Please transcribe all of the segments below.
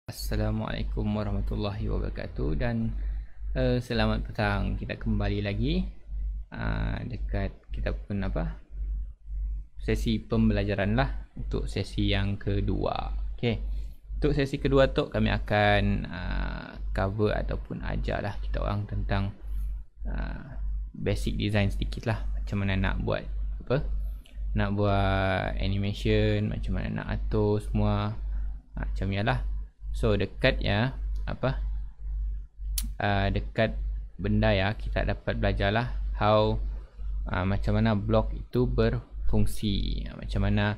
Assalamualaikum warahmatullahi wabarakatuh dan selamat petang. Kita kembali lagi dekat kita pun sesi pembelajaran lah untuk sesi yang kedua. Okey. Untuk sesi kedua tu kami akan cover ataupun ajar lah kita orang tentang basic design sedikit lah, macam mana nak buat nak buat animation, macam mana nak atur semua macam ni lah. So dekat dekat benda kita dapat belajar lah how macam mana blok itu berfungsi, macam mana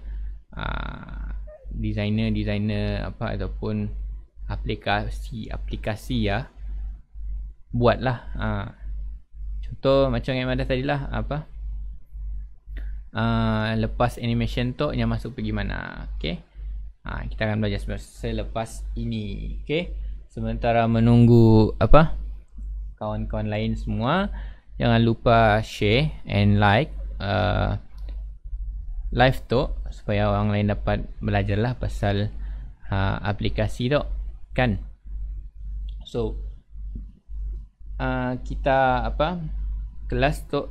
designer ataupun aplikasi buat lah. Contoh macam yang ada tadi lah, lepas animation tu yang masuk pergi mana. Okay, kita akan belajar selepas ini. Okay, sementara menunggu kawan-kawan lain semua, jangan lupa share and like live tu supaya orang lain dapat belajar lah pasal aplikasi tu kan. So kita kelas tu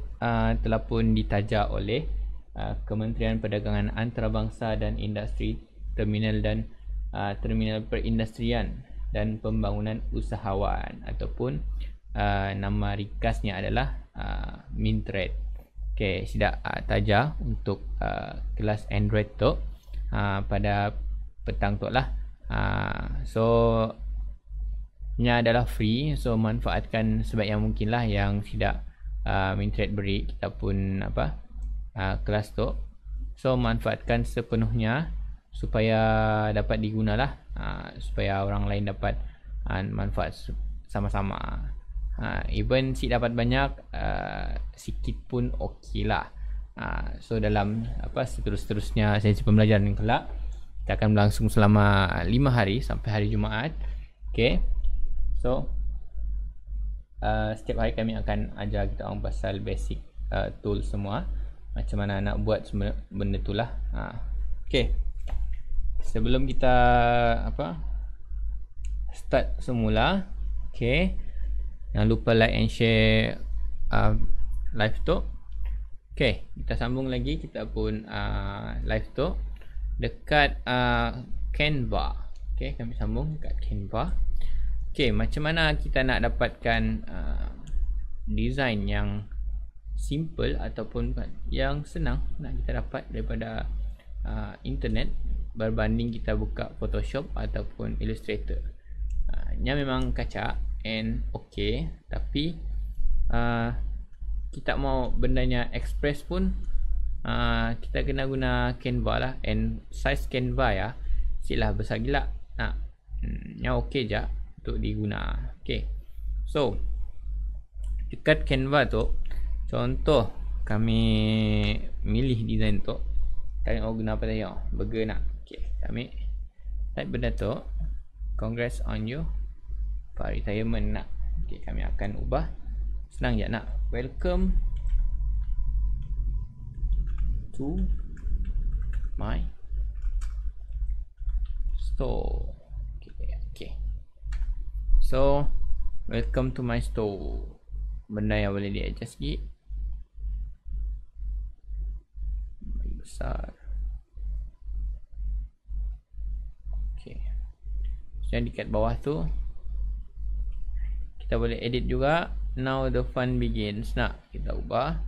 telah pun ditaja oleh Kementerian Perdagangan Antarabangsa dan Industri, Terminal Perindustrian dan Pembangunan Usahawan, ataupun nama ringkasnya adalah Mintred. Okay, sidak taja untuk kelas Android tu pada petang tu lah. So nya adalah free, so manfaatkan sebaik yang mungkin lah yang sidak Mintred beri kita pun kelas tu. So manfaatkan sepenuhnya supaya dapat digunalah, supaya orang lain dapat manfaat sama-sama. Even si dapat banyak, sikit pun okey lah. So dalam seterusnya sesi pembelajaran kelak, kita akan berlangsung selama 5 hari sampai hari Jumaat. Okay, so setiap hari kami akan ajar kita orang pasal basic tool semua, macam mana nak buat semua benda tu lah. Okay, sebelum kita start semula, okay, jangan lupa like and share live tu. Okay, kita sambung lagi, kita pun live tu. dekat Canva. Okay, kami sambung dekat Canva. Okay, macam mana kita nak dapatkan design yang simple ataupun yang senang nak kita dapat daripada internet berbanding kita buka Photoshop ataupun Illustrator. Nya memang kacak and okay, tapi kita mau bendanya express pun kita kena guna Canva lah, and size Canva ya silah besar gila nya okay je untuk diguna. Okay, so dekat Canva tu contoh kami milih design tu, kami mau guna apa tadi burger nak. Okay, kami type benda tu congrats on you for retirement nak. Okay, kami akan ubah senang je nak welcome to my store. Okay. So welcome to my store. Benda yang boleh di adjust sikit besar. Okay, so yang dekat bawah tu kita boleh edit juga. Now the fun begins. Nak kita ubah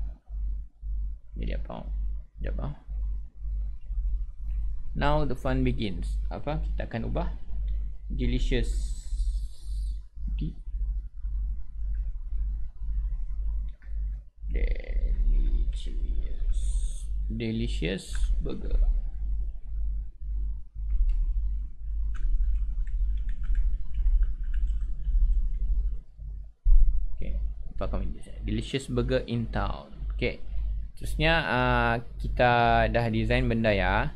jadi apa? Sekejap. Now the fun begins. Apa? Kita akan ubah delicious. Delicious burger. Okay, apa kami delicious burger in town. Okay, terusnya kita dah design benda ya.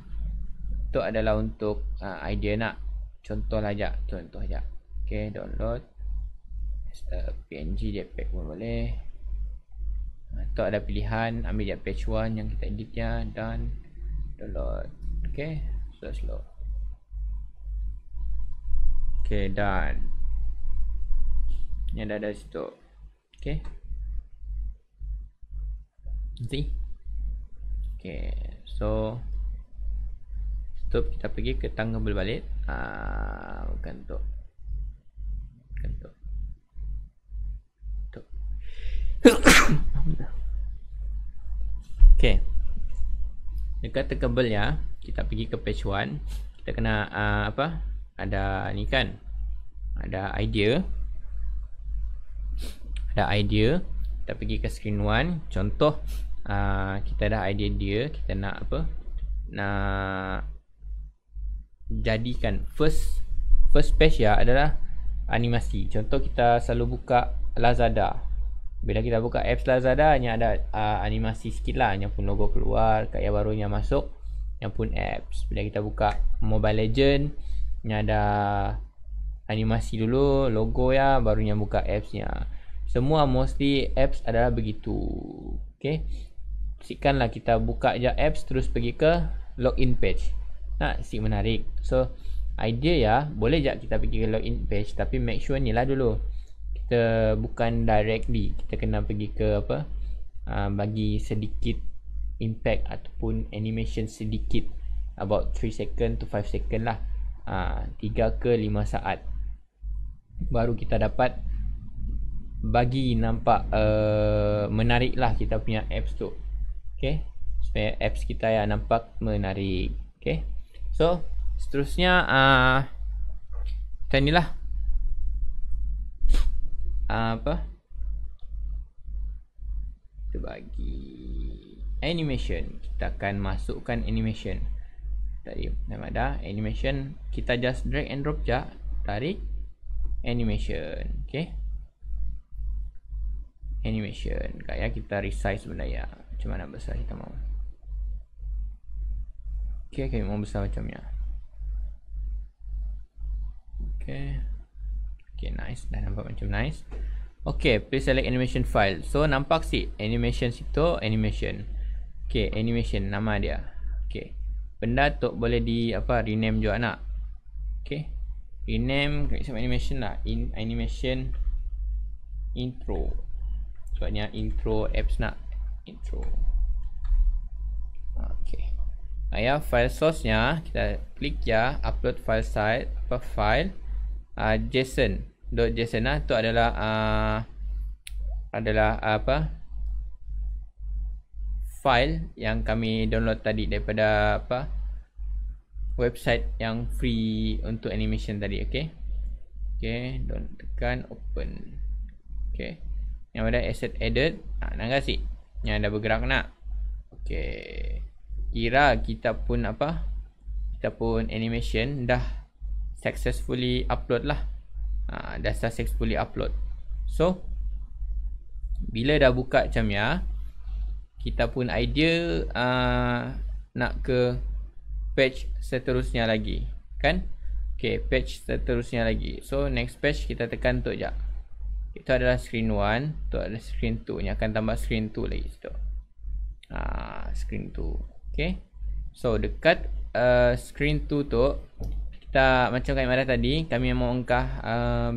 Itu adalah untuk idea nak contoh aja. Okay, download PNG JPEG pun boleh. Itu ada pilihan, ambil je page 1 yang kita editnya dan download. Okay, slow. Okay, done. Ini dah ada situ. Okay, see. Okay, so stop, kita pergi ke tangga berbalik. Bukan tu. Okay, dekat kabel ya, kita pergi ke page 1. Kita kena apa? Ada ni kan, ada idea. Kita pergi ke screen 1. Contoh kita dah idea dia, kita nak apa? Nak jadikan first page ya adalah animasi. Contoh kita selalu buka Lazada. Bila kita buka apps Lazada, hanya ada animasi sikit lah, yang pun logo keluar, kat yang barunya masuk, yang pun apps. Bila kita buka Mobile Legend, hanya ada animasi dulu, logo ya, barunya buka appsnya. Semua mostly apps adalah begitu. Okay, pastikanlah kita buka je apps, terus pergi ke login page. Nah, si menarik. So idea ya, boleh je kita pergi ke login page, tapi make sure ni lah dulu. Kita bukan directly, kita kena pergi ke apa, bagi sedikit impact ataupun animation sedikit, about 3 second to 5 second lah, 3 ke 5 saat, baru kita dapat bagi nampak menarik lah kita punya apps tu. Okay, supaya apps kita ya nampak menarik. Okay, so seterusnya kita inilah apa, kita bagi animation. Kita akan masukkan animation tadi, nama ada animation. Kita just drag and drop je, tarik animation. Okay, animation kayak kita resize benda ya, macam mana besar kita mau. Okay, kami mau besar macamnya. Okay, nice, dah nampak macam nice. Okay, please select animation file. So nampak si animation situ, animation. Okay, animation nama dia. Okay, benda tu boleh di apa, rename juga nak. Okay, rename sama animation lah, animation intro. Sebabnya intro apps nak intro. Okay, Ya, file source-nya kita klik ya, upload file site, file JSON.json lah, tu adalah file yang kami download tadi daripada website yang free untuk animation tadi. Okey, tekan open. Okey, yang ada asset added, nak kasih yang ada bergerak nak. Okey, kira kita pun animation dah successfully upload lah. Dah successfully upload. So bila dah buka macam ya, kita pun idea nak ke page seterusnya lagi kan. Okey, page seterusnya lagi. So next page kita tekan tu je. Itu adalah screen 1, tu adalah screen 2. Ni akan tambah screen 2 lagi situ. Screen 2. Okey. So dekat screen 2 tu, kita macam kami ada tadi, kami mau angkah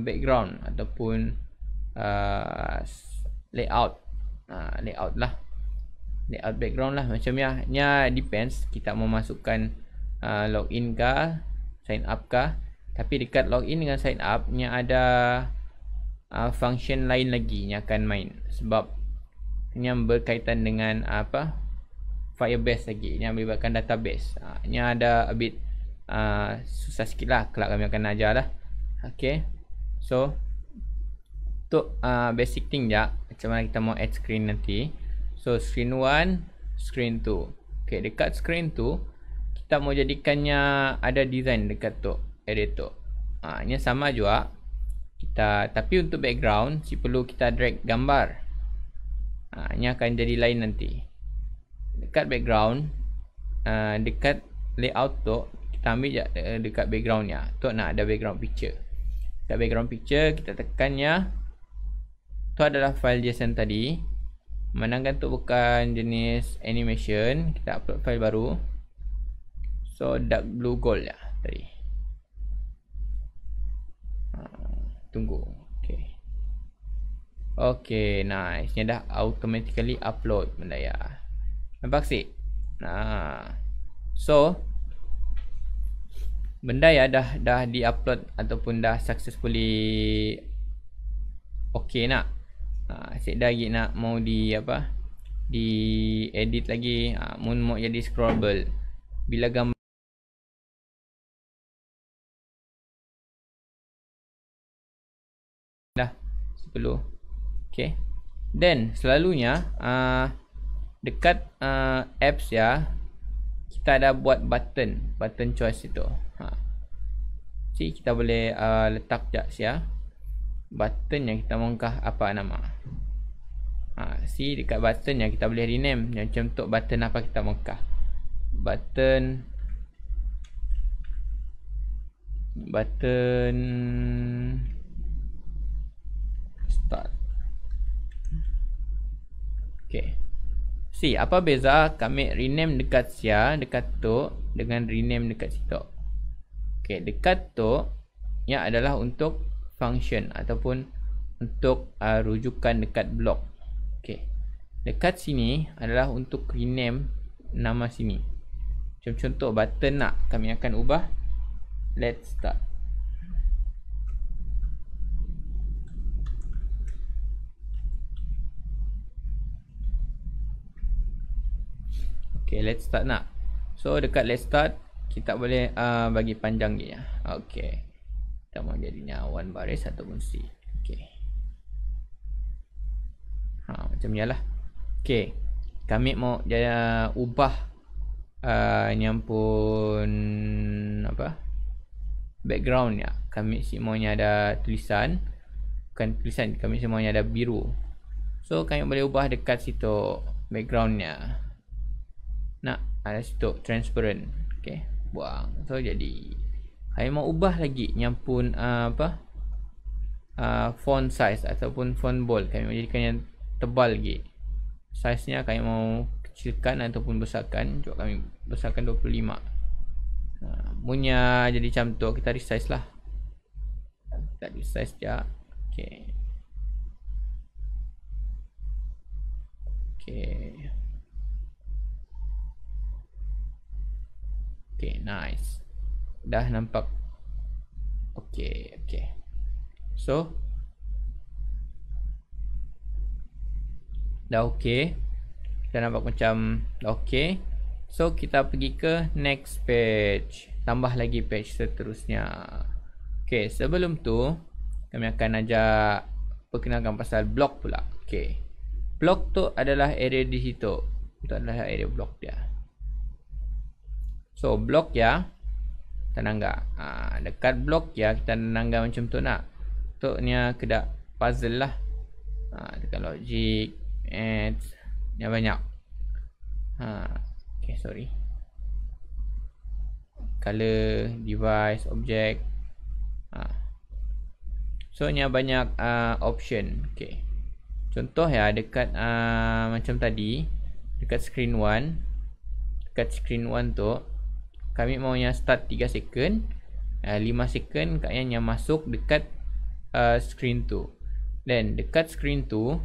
background ataupun layout. Layout lah. Layout background lah macam ya. Nya depends kita mau masukkan login kah, sign up kah. Tapi dekat login dengan sign up nya ada function lain lagi yang akan main, sebab yang berkaitan dengan Firebase lagi, yang melibatkan database. Nya ada a bit susah sikit lah, kelak kami akan ajar lah. Okay, so untuk basic thing je, macam mana kita mau add screen nanti. So screen 1, screen 2. Okay, dekat screen 2 kita mau jadikannya ada design dekat tu editor. Nya sama juga kita, tapi untuk background perlu kita drag gambar. Nya akan jadi lain nanti. Dekat background, dekat layout tu kita ambil je dekat backgroundnya. Tu nak ada background picture. Dekat background picture kita tekannya. Tu adalah file JSON tadi. Menangkan tu bukan jenis animation, kita upload file baru. So dark blue gold ya tadi. Tunggu. Okay, nice. Ni dah automatically upload benda ya. Nampak sih? So benda ya dah di-upload ataupun dah successfully okay nak. Asyik dah lagi nak mau di edit lagi. Mau jadi scrollable. Bila gambar dah 10. Okay. Then selalunya dekat apps ya, kita ada buat button choice itu. See, kita boleh letak je ya button yang kita mau angkah apa nama. See, dekat button yang kita boleh rename. Macam untuk button apa kita mau angkah. Button start. Okay. See, apa beza kami rename dekat sia, dekat tu dengan rename dekat situ. Okay, dekat tu yang adalah untuk function ataupun untuk rujukan dekat blok. Okay. Dekat sini adalah untuk rename nama sini. Macam contoh button nak kami akan ubah let's start. Okay, let's start nak. So dekat let's start kita boleh bagi panjang dia. Okay, kita mau jadinya one baris ataupun C. Okay, macam ni lah. Okay, kami mau ubah nyampun background ya. Kami semuanya ada tulisan, bukan tulisan, kami semuanya ada biru. So kami boleh ubah dekat situ backgroundnya. Nak ada situ transparent. Okay, buang. So jadi kami mau ubah lagi nyampun font size ataupun font bold. Kami mau jadikan yang tebal lagi. Size nya kami mau kecilkan ataupun besarkan. Cuba kami besarkan 25. Punya jadi macam tu, kita resize lah. Kita resize je. Okay. Okay. Okay, nice. Dah nampak. Okay. So dah okay. Kita nampak macam dah okay. So kita pergi ke next page. Tambah lagi page seterusnya. Okay, sebelum tu kami akan ajak perkenalkan pasal blok pula. Okay, blok tu adalah area di situ. Itu adalah area blok dia. So blok ya, kita nangga. Dekat blok ya kita nangga macam tu nak. Tu ni kedak puzzle lah. Dekat logic, maths, yang banyak. Okay, sorry. Color, device, object. So ni banyak option. Okay. Contoh ya dekat macam tadi, dekat screen 1. Dekat screen 1 tu kami maunya start 3 second, 5 second kayaknya masuk dekat screen 2. Dan dekat screen 2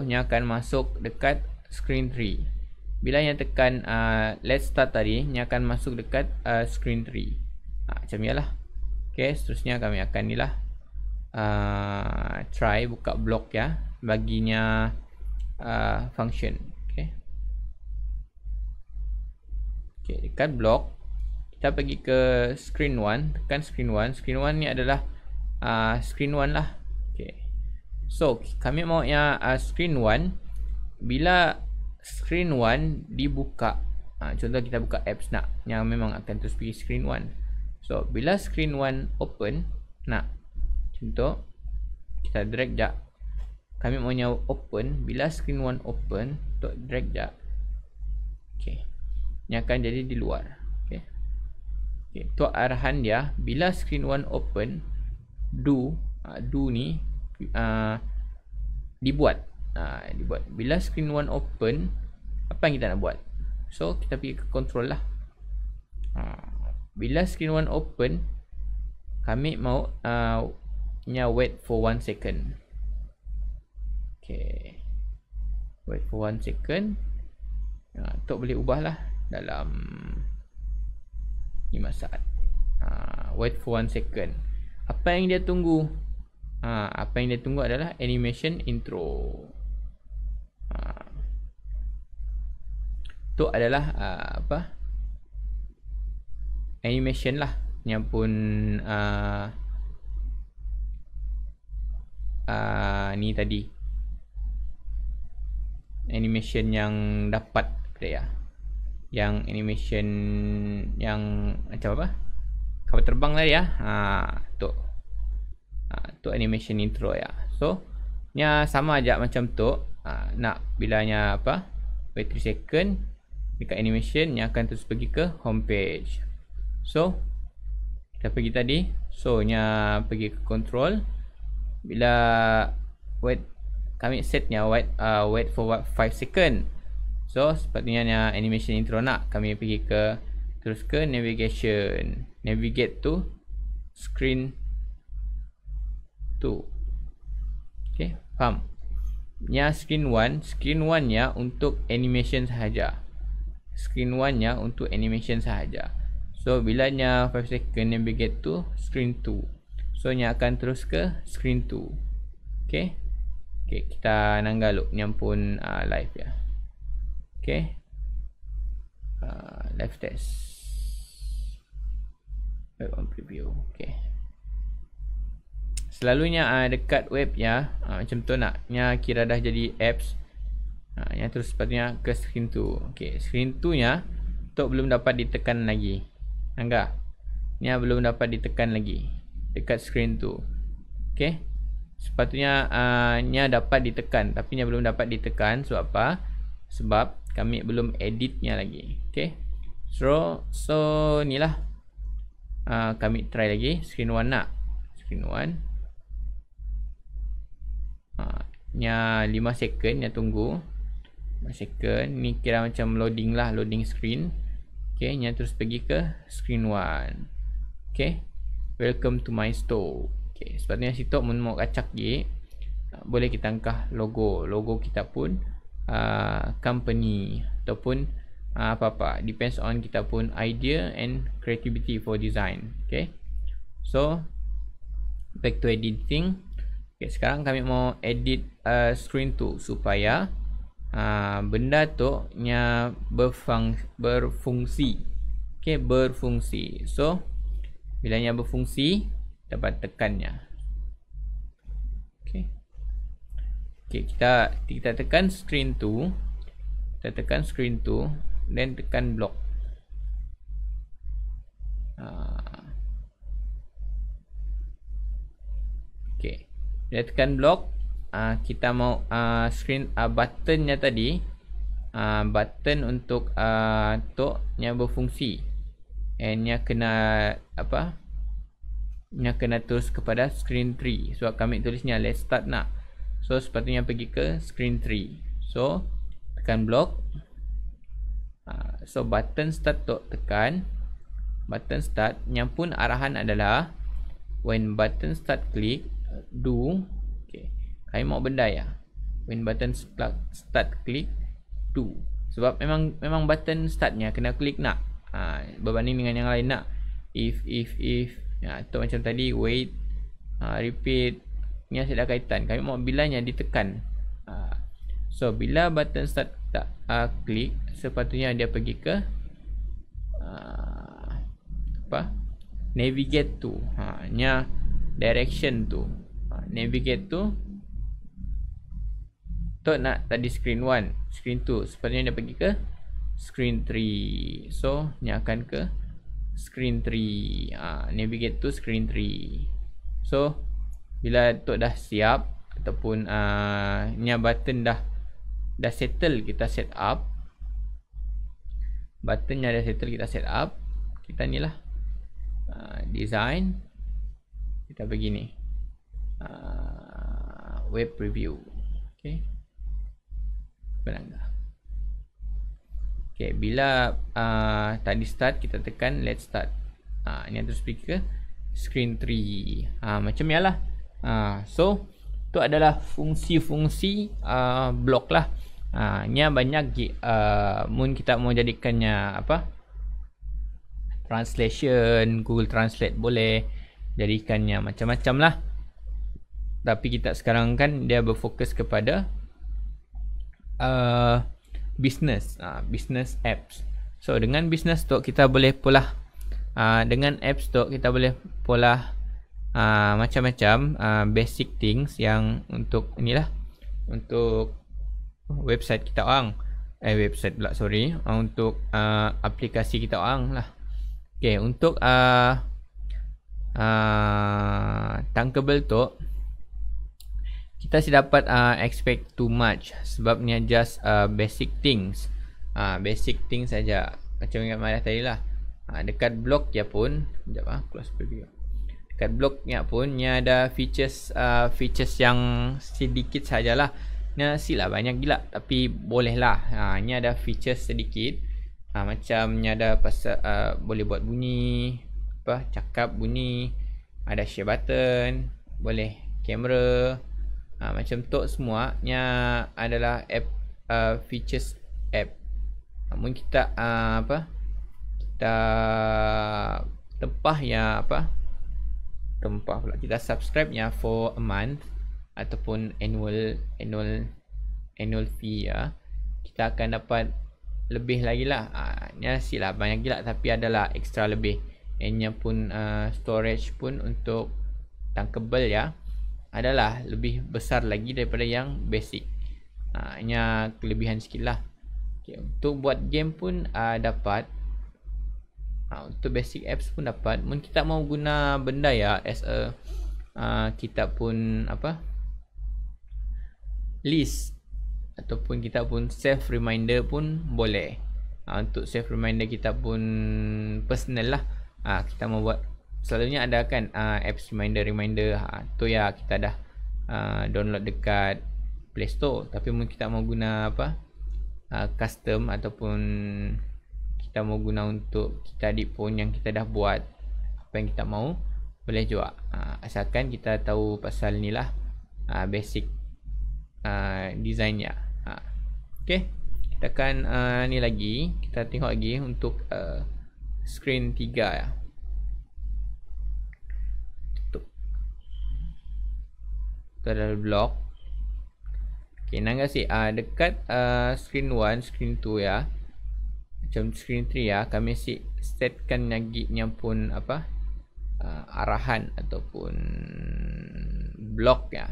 nya akan masuk dekat screen 3. Bila yang tekan let's start tadi, nya akan masuk dekat screen 3. Macam ni lah. Okay, seterusnya kami akan ni lah try buka blok ya, baginya function. Okay, dekat blok kita pergi ke screen 1, tekan screen 1. Screen 1 ni adalah screen 1 lah. Okay. So kami mau yang screen 1, bila screen 1 dibuka, contoh kita buka apps nak, yang memang akan terus pergi screen 1. So bila screen 1 open nak, contoh kita drag jap, kami maunya open. Bila screen 1 open, untuk drag jap. Okay, yang akan jadi di luar. Okay, itu arahan dia. Bila screen 1 open, do ni dibuat. Bila screen 1 open, apa yang kita nak buat? So kita pergi ke control lah. Bila screen 1 open, kami mau wait for 1 second. Okay, wait for 1 second. Tok boleh ubah lah dalam 5 saat. Wait for 1 second. Apa yang dia tunggu? Apa yang dia tunggu adalah animation intro. Tu adalah animation lah, yang pun ni tadi animation yang dapat ya, yang animation yang macam apa, kapal terbang tadi ya. Tu animation intro ya. So nya sama aja macam tu. Nak bilanya apa, wait 3 second dekat animation, nya akan terus pergi ke home page. So kita pergi tadi, so nya pergi ke control. Bila wait, kami setnya wait for 5 second. So sepatutnya animation intro nak, kami pergi ke terus ke navigation, navigate to screen 2. Okay, faham? Nya screen 1 nya untuk animation sahaja. Screen 1 nya untuk animation sahaja. So bila nya 5 second navigate to screen 2, so nya akan terus ke screen 2. Okay, kita nanggal loop yang pun live ya. Okay, live test, web on preview. Okay, selalunya dekat web ya, macam tu nak, nya kira dah jadi apps, yang terus sepatutnya ke screen 2. Okay, screen 2 nya tu belum dapat ditekan lagi. Enggak, nya belum dapat ditekan lagi dekat screen 2. Okay, sepatutnya nya dapat ditekan, tapi nya belum dapat ditekan. Sebab apa? Sebab kami belum editnya lagi. Okay, so ni lah, kami try lagi screen 1 nak. Screen 1 nya 5 second, nya tunggu 5 second. Ni kira macam loading lah, loading screen. Okay, nya terus pergi ke screen 1. Okay, welcome to my store. Okay, sebabnya situ mau kacak je, boleh kita angkah logo kita pun company ataupun apa-apa. Depends on kita pun idea and creativity for design. Okay. So back to editing. Okay, sekarang kami mau edit screen tu supaya benda tu nya berfungsi. Okay, berfungsi. So bila nya berfungsi, dapat tekannya. Okay. Okay, kita tekan screen tu. Kita tekan screen tu, dan tekan block. Okay. Bila tekan block, kita mau screen buttonnya tadi, button untuk nya berfungsi, and nya kena apa, nya kena terus kepada screen 3. Sebab kami tulisnya let's start nak, so sepatutnya pergi ke screen 3. So tekan block. So button start tu tekan, button start yang pun arahan adalah when button start click do. Okay, kami mau benda ya, when button start click do. Sebab memang button startnya kena klik nak, berbanding dengan yang lain nak if ya, tu macam tadi wait, repeat, ni ada kaitan. Kami mau bilanya ditekan. So bila button start klik, sepatutnya dia pergi ke apa, navigate tu, nya direction tu, navigate tu nak tadi screen 1, screen 2, sepatutnya dia pergi ke screen 3. So nya akan ke screen 3, navigate to screen 3. So bila tu dah siap ataupun nya button dah settle, kita set up buttonnya, dah settle, kita set up. Kita ni lah design, kita begini web preview. Okay, belangga. Okay, bila tadi start, kita tekan let's start. Ini terus pergi ke screen 3. Macam ni lah. So tu adalah fungsi-fungsi blok lah. Nya banyak mun kita mau jadikannya apa, translation, Google Translate boleh, jadikannya macam-macam lah. Tapi kita sekarang kan dia berfokus kepada business, business apps. So dengan business tu kita boleh pula dengan apps tu kita boleh pula macam-macam basic things yang untuk inilah, untuk website kita orang, website pula sorry, untuk aplikasi kita orang lah. Okay, untuk tankable tu kita si dapat expect too much, sebabnya just basic things, basic things saja. Macam yang Maria tadi lah, dekat blog dia pun, sekejap close preview. Dekat blognya pun nya ada features yang sedikit sajalah. Nya sila banyak gila, tapi boleh lah. Nya ada features sedikit, macam nya ada pasal boleh buat bunyi apa, cakap bunyi, ada share button, boleh kamera, macam tu semua nya adalah app, features app. Namun kita apa, kita tempah ya apa, tempah pula kita subscribe nya for a month ataupun annual fee ya, kita akan dapat lebih lagi lah. Nya sila banyak gila, tapi adalah extra lebih. Nya pun storage pun untuk tankable ya, adalah lebih besar lagi daripada yang basic. Nya kelebihan sikit lah. Okay, untuk buat game pun dapat. Untuk basic apps pun dapat. Mungkin kita mau guna benda ya as a kita pun apa, list, ataupun kita pun save reminder pun boleh. Untuk save reminder kita pun personal lah. Kita mau buat, selalunya ada kan apps reminder tu ya, kita dah download dekat Play Store. Tapi mungkin kita mau guna apa, custom, ataupun kita mau guna untuk kita edit pun yang kita dah buat, apa yang kita mau, boleh juga. Asalkan kita tahu pasal ni lah, basic design nya. Okay, kita akan ni lagi, kita tengok lagi untuk screen 3 ya. Tutup. Itu adalah block. Okay, nang kasi dekat screen 1, screen 2 ya. Macam screen 3 ya, kami setkan lagi yang pun apa arahan ataupun block ya.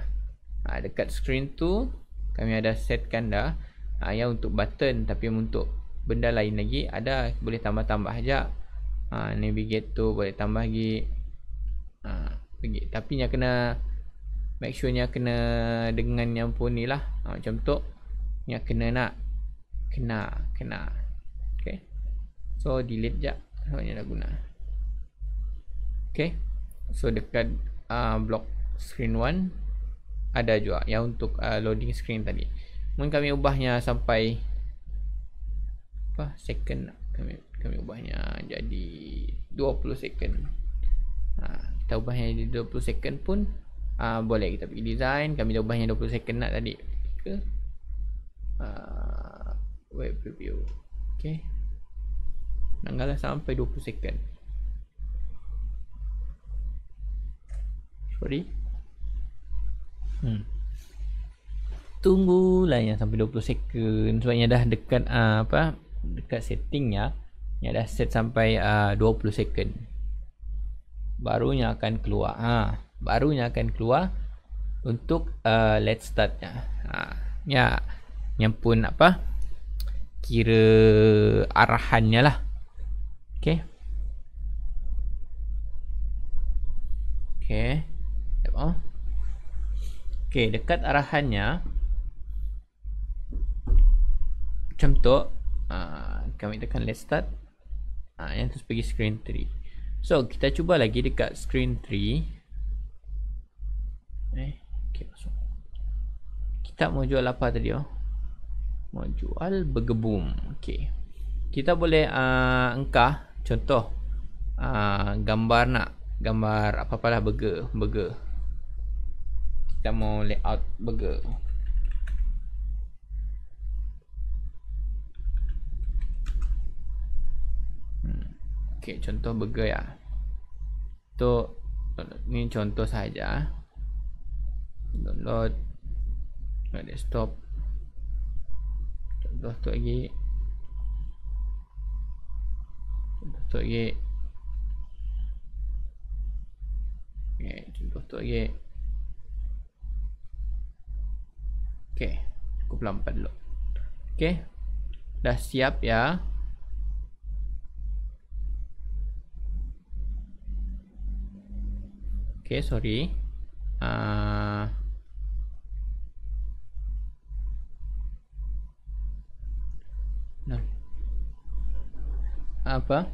Dekat screen 2 kami ada setkan dah yang untuk button, tapi untuk benda lain lagi ada, boleh tambah-tambah aja. Navigate tu boleh tambah lagi. Tapi nya kena make sure nya kena dengan yang pun ni lah. Macam tu nya kena okay. So delete je sebenarnya dah guna. Okay, so dekat block screen 1 ada juga yang untuk loading screen tadi. Mungkin kami ubahnya sampai second, kami ubahnya jadi 20 second. Kita ubahnya jadi 20 second pun boleh. Kita pergi design, kami dah ubahnya 20 second nak tadi ke web preview. Okay, nanggalah sampai 20 second. Sorry. Tunggulah yang sampai 20 second sebabnya dah dekat dekat settingnya, yang dah set sampai 20 second. Barunya akan keluar. Barunya akan keluar untuk let's start nya. Ya, yang pun kira arahannya lah. Okay. Okay. Okay, dekat arahannya macam tu, kami tekan let's start. Yang terus pergi screen 3. So kita cuba lagi dekat screen 3. Okay, masuk. Kita mau jual apa tadi? Mau jual burger boom. Okay, kita boleh engkah contoh gambar apa-apalah burger. Kita mau layout burger. Okay, contoh burger ya. Ni contoh saja. Download desktop. Contoh tu lagi. Okay, contoh tu lagi. Okay, cukup lambat dulu. Okay, dah siap ya. Okay, sorry. Apa?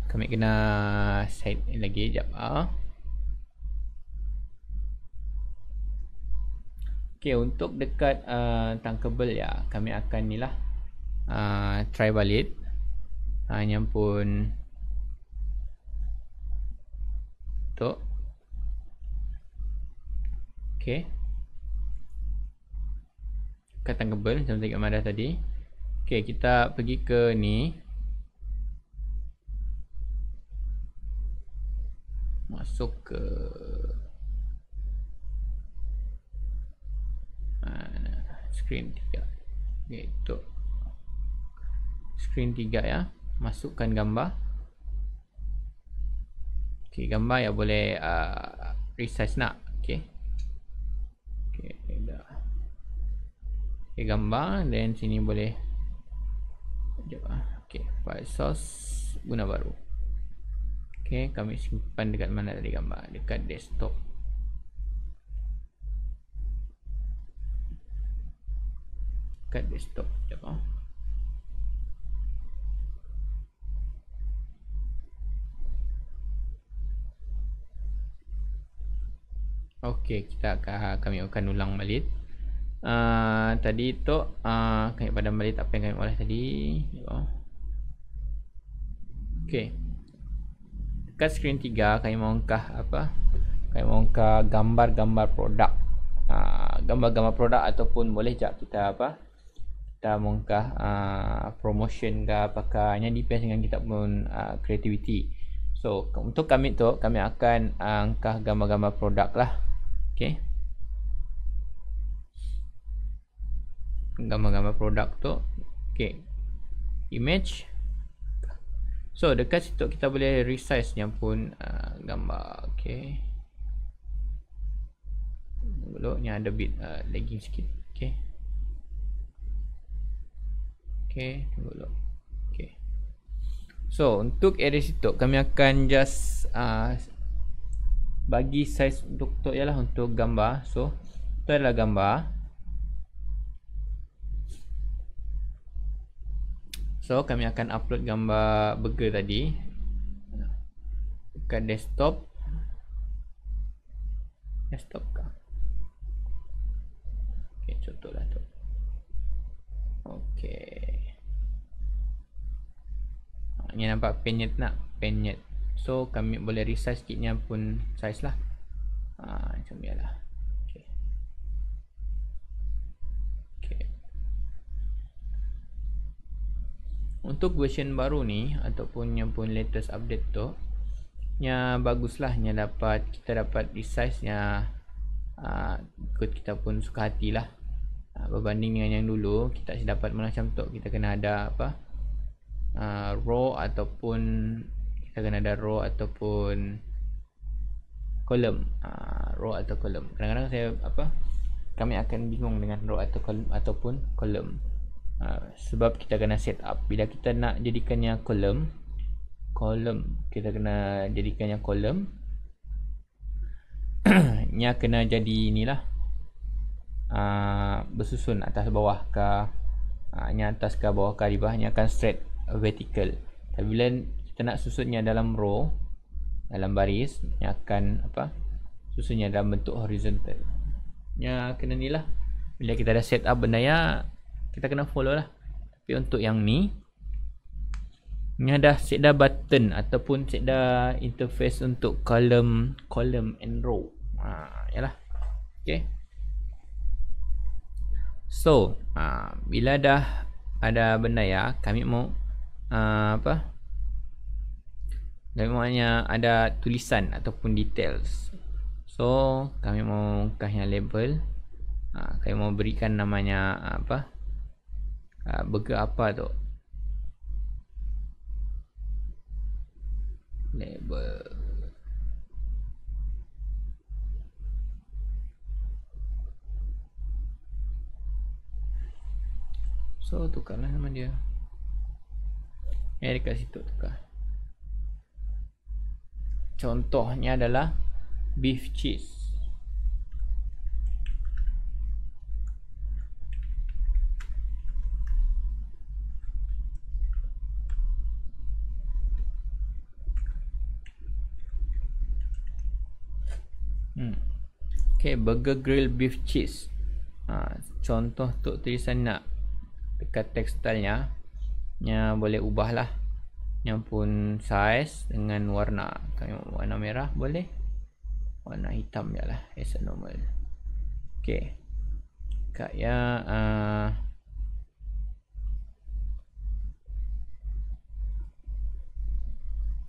Kami kena set lagi sekejap. Okay, untuk dekat tankable ya, kami akan ni lah try balik. Yang pun tu. Okay, kat tankable macam tengok mana tadi. Okay, kita pergi ke ni, masuk ke screen 3. Okay, tu screen 3 ya. Masukkan gambar. Okay, gambar ya boleh resize nak. Okay, dah. Okay, gambar, dan sini boleh. Okay, file source guna baru. Okay, kami simpan dekat mana tadi gambar? Dekat desktop. Dekat desktop. Sekejap. Okay, kami akan ulang balik. Tadi tu kami padam balik apa yang kami olah tadi. Okay, dekat screen 3 kami mau angkah apa? Kami mau angkah gambar-gambar produk. Gambar-gambar produk ataupun boleh je kita kita mongkah promotion ke apakah, yang depends dengan kita pun creativity. So untuk kami tu kami akan angkah gambar-gambar produk lah. Okay, gambar-gambar produk tu. Okay, image. So dekat situ kita boleh resize nya pun gambar. Okay, dulu ni ada bit lagging sikit. Okay, okay, tunggu dulu. Okay, so untuk area situ kami akan just bagi size untuk tu ialah untuk gambar. So itu adalah gambar. So kami akan upload gambar burger tadi dekat desktop. Desktop kah? Okay, contohlah tu. Okay, ni nampak penyet nak? Penyet. So kami boleh resize sikitnya pun size lah. Macam ni lah. Okay. Okay. Untuk version baru ni ataupun yang pun latest update tu, nya baguslah, nya dapat kita dapat resize nya ikut kita pun suka hati lah. Berbanding dengan yang dulu kita dapat macam tu, kita kena ada apa, row ataupun kita kena ada row ataupun kolom. Row atau kolom. Kadang-kadang saya kami akan bingung dengan row atau kolom ataupun kolom. Sebab kita kena set up. Bila kita nak jadikannya kolom, kita kena jadikannya kolom. Nya kena jadi inilah, bersusun atas bawah ke, nya atas ke bawah ke, di bawahnya akan straight vertical. Tapi bila kita nak susunnya dalam row, dalam baris, nya akan susunnya dalam bentuk horizontal. Nya kena ni lah. Bila kita dah set up benda ya, kita kena follow lah. Tapi untuk yang ni dah set dah button ataupun set dah interface untuk column and row. Yalah. Okay. So bila dah ada benda ya, kami mau kami maunya ada tulisan ataupun details. So kami mau kasih label. Kami mau berikan namanya burger apa tu, label. So tukarlah nama dia. Dekat situ tukar. Contohnya adalah beef cheese. Okay, burger grill beef cheese. Contoh untuk tulisan nak dekat tekstilnya, nya boleh ubah lah. Yang pun size dengan warna. Kalau warna merah boleh, warna hitam je lah as a normal. Okay, kayak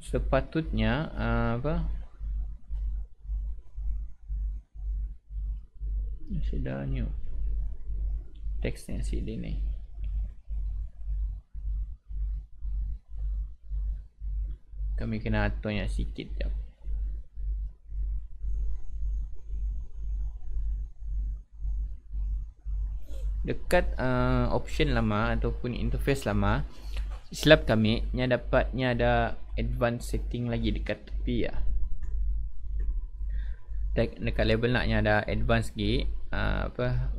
sepatutnya sudah new teksnya sini ni. Kami kena aturnya sikit jap. Dekat option lama ataupun interface lama, silap kami nya dapatnya ada advanced setting lagi dekat tepi ya. Dekat label naknya ada advanced lagi,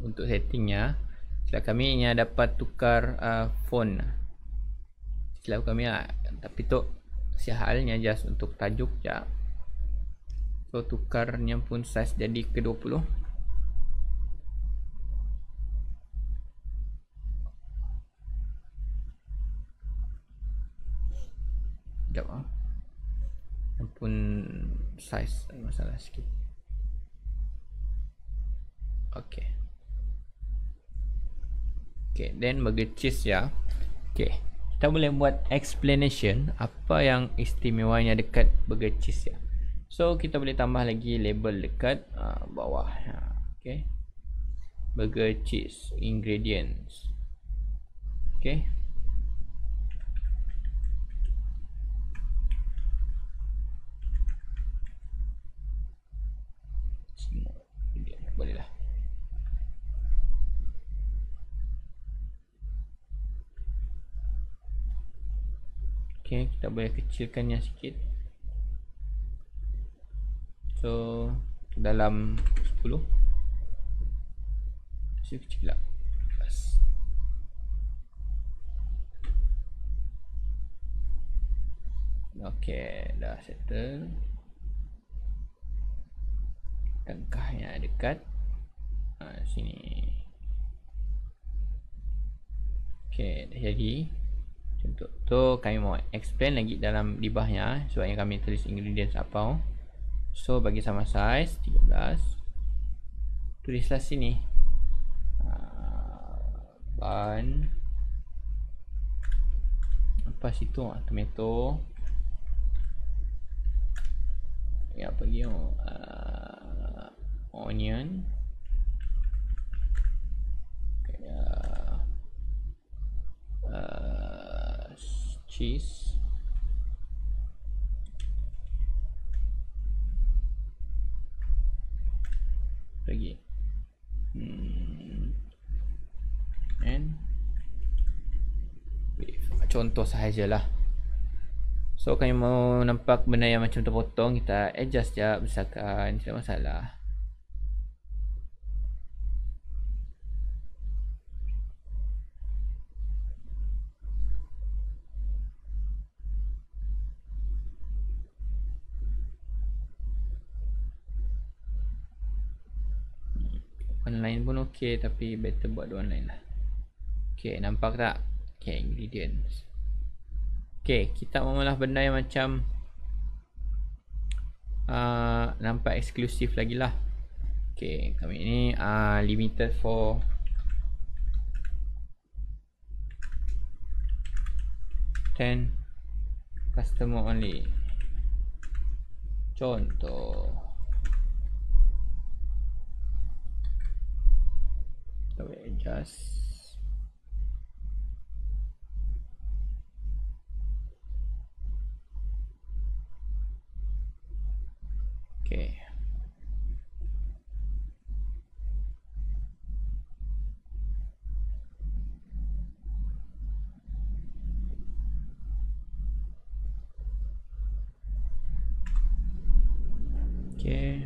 untuk settingnya. Silap kami nya dapat tukar font. Silap kami tapi tu sihalnya just untuk tajuk je. So tukarnya pun size jadi ke 20. Sekejap pun size masalah sikit. Okay. Okay, then burger cheese ya. Okay, kita boleh buat explanation apa yang istimewanya dekat burger cheese ya. So kita boleh tambah lagi label dekat bawah. Okay, burger cheese ingredients. Okay, boleh lah. Okay, kita boleh kecilkannya sikit. So dalam 10 masih kecil lah. Okay, dah settle. Tengkahnya dekat sini. Okay, dah jadi. Contoh tu kami mau explain lagi dalam dibahnya sebabnya kami tulis ingredients apa. So bagi sama size 13, tulislah sini bun apa situ tomato ya bagi onion cheese lagi and contoh sahajalah. So kami mau nampak benda yang macam terpotong, kita adjust je besarkan, tidak masalah. Online pun ok, tapi better buat online lah. Ok, nampak tak? Ok, ingredients. Ok, kita maulah benda yang macam nampak eksklusif lagi lah. Ok, kami ni limited for 10 customer only. Contoh kita boleh adjust. Okay. Okay.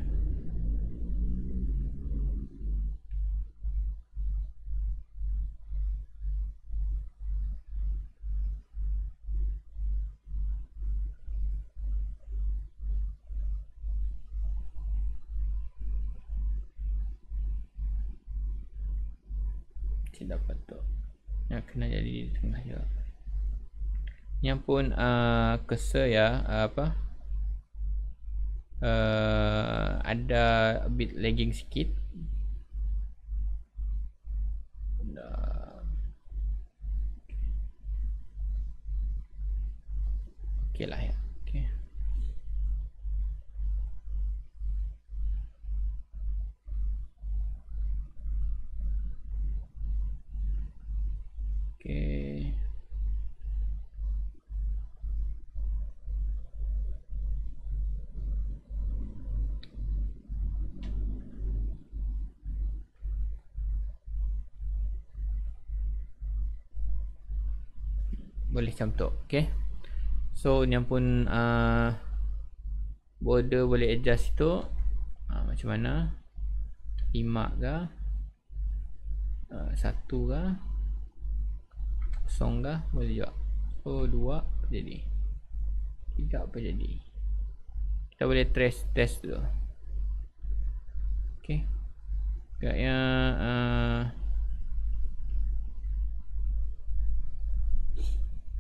Tidak patut. Yang kena jadi di tengah juga. Yang pun cursor ya apa? Ada a bit lagging sikit. Okay lah ya. Okay. Okay. Boleh macam tu. Okay. So yang pun border boleh adjust tu macam mana, 5 ke 1 ke 0 ke, boleh juga. So 2 apa jadi, 3 apa jadi. Kita boleh test dulu. Okay, agaknya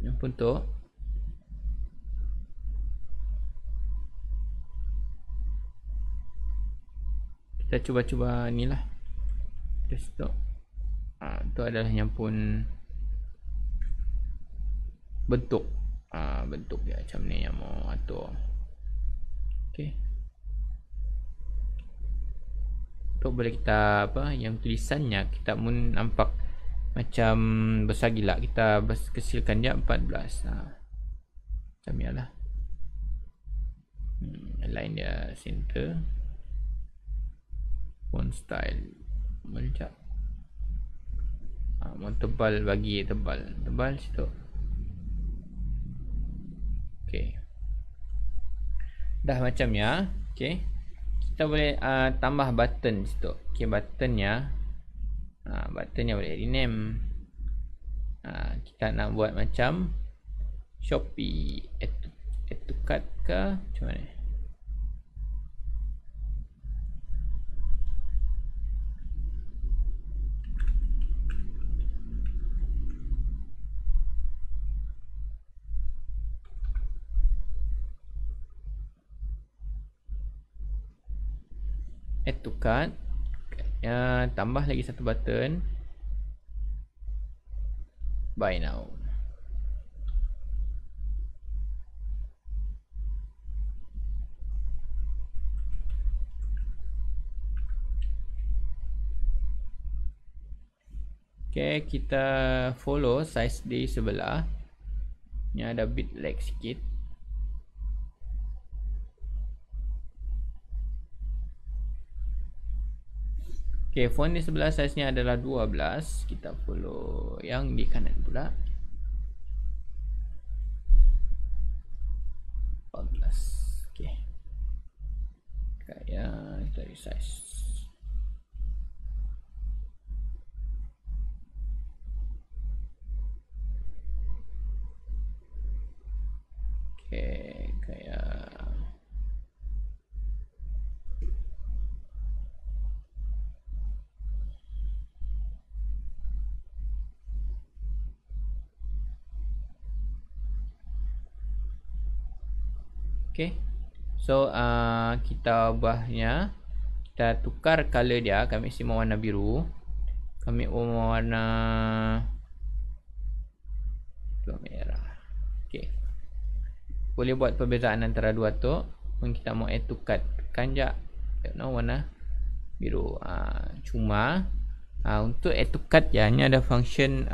yang pun tu kita cuba-cuba ni lah, test tu. Itu adalah yang pun bentuk. Bentuk dia macam ni yang mau atur. Okey. Tu boleh kita apa, yang tulisannya kita pun nampak macam besar gila. Kita kecilkan dia 14. Macam ni lah. Align dia center. Font style sekejap. Mau tebal, bagi tebal situ. Okey. Dah macamnya. Okey. Kita boleh tambah button situ. Okey, buttonnya boleh rename. Kita nak buat macam Shopee, add to cart ke macam mana? Add to cart. Tambah lagi satu button, buy now. Okay, kita follow size di sebelah. Ni ada bit lag sikit. Okay, font di sebelah size nya adalah 12. Kita follow yang di kanan pula. 14. Okay. Kayak dari size. Okay, kayak okay. So kita ubahnya, kita tukar color dia. Kami isi warna biru, kami warna merah. Okay, boleh buat perbezaan antara dua tu. Pun kita mau add to cart, tekan je warna biru. Cuma untuk add to cart ya, ni ada function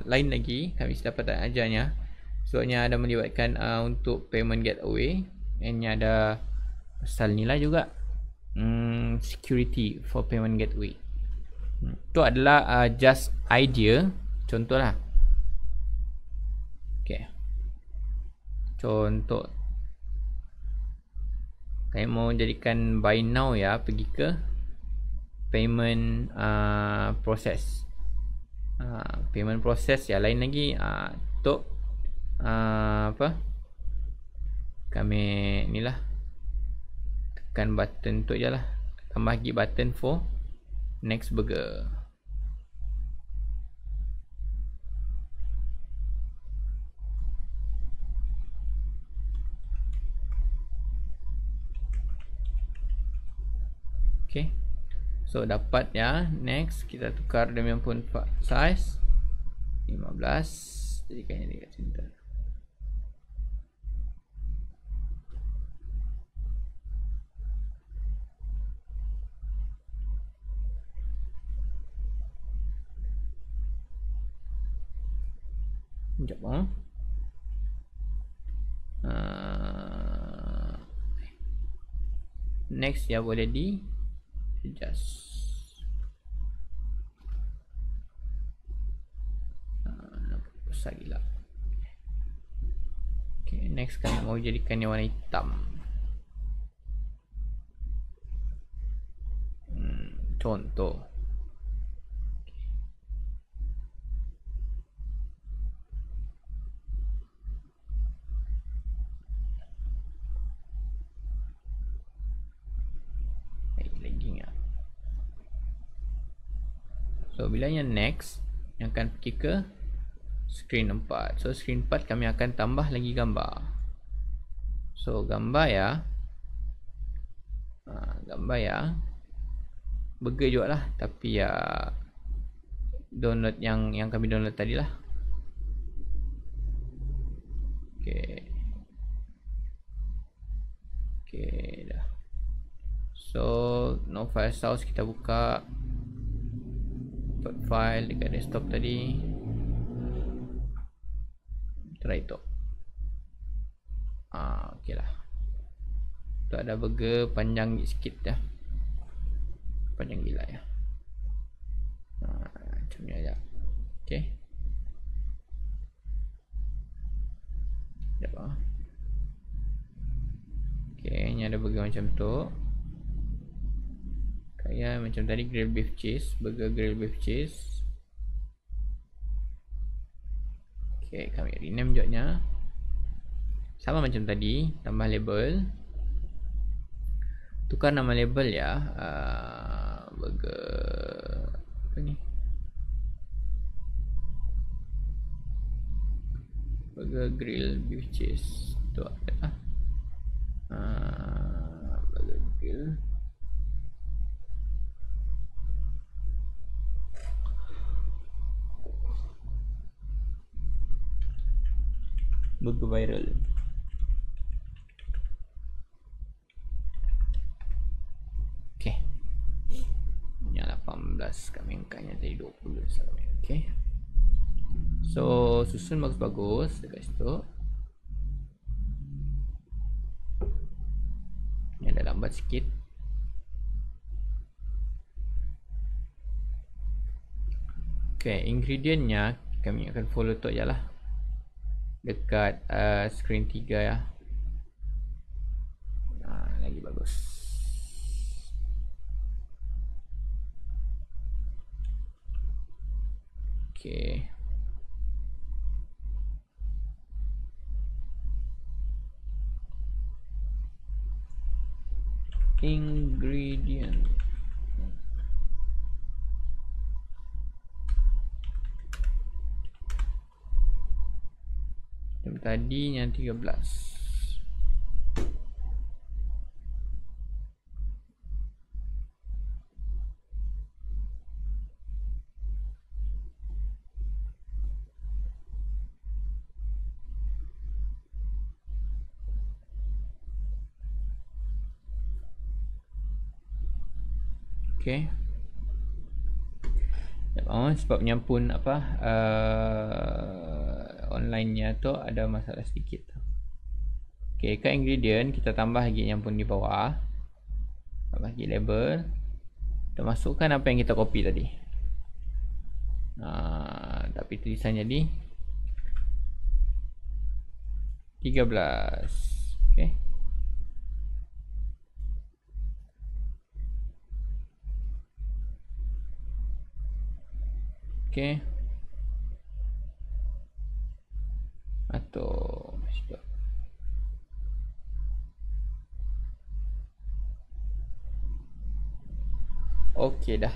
lain lagi. Kami dapat ajarnya. Soalnya ada melibatkan untuk payment gateway. Ini ada pasal ni lah juga, security for payment gateway. Itu adalah just idea, contoh lah. Okay, contoh saya mau jadikan buy now ya, pergi ke payment process. Payment process ya, lain lagi. Untuk apa, kami ni lah, tekan button tu je lah. Tambah lagi button for next burger. Okay, so dapat ya. Next kita tukar demi pun size 15, jadikan dia dekat center. Sekejap next ya, boleh di adjust. Besar gila. Okay, next kami mau jadikan yang warna hitam. Contoh. So bila yang next, yang akan pergi ke screen 4. So screen 4 kami akan tambah lagi gambar. So gambar ya, gambar ya burger juga lah, tapi ya download yang kami download tadi lah. Okay. Okay, dah. So no file source, kita buka file dekat desktop tadi. Try tu. Okay lah. Tu ada burger panjang sikit dah. Panjang gila ya. Macam ni aja. Okay. Sekejap lah. Okay, ni ada burger macam tu. Kayak macam tadi, grilled beef cheese. Burger grilled beef cheese. Okay, kami rename jobnya. Sama macam tadi, tambah label. Tukar nama label ya. Burger apa ni? Burger grilled beef cheese. Tu ada. Burger grill. Burger viral. Okay. Yang 18 kami angkatnya tadi 20 sekarang. Okay. So susun bagus-bagus dekat situ. Ini ada lambat sikit. Okay, ingredientnya kami akan follow tu je lah. Dekat screen 3 ya. Lagi bagus. Okay. Ingredient. Yang tadi yang 13. Okay. Sebabnya pun apa online-nya tu ada masalah sedikit. Okay, kat ingredient kita tambah lagi yang pun di bawah. Tambah lagi label. Kita masukkan apa yang kita copy tadi. Tapi tulisan jadi 13. Okay. Okay. Atau situ. Okay, dah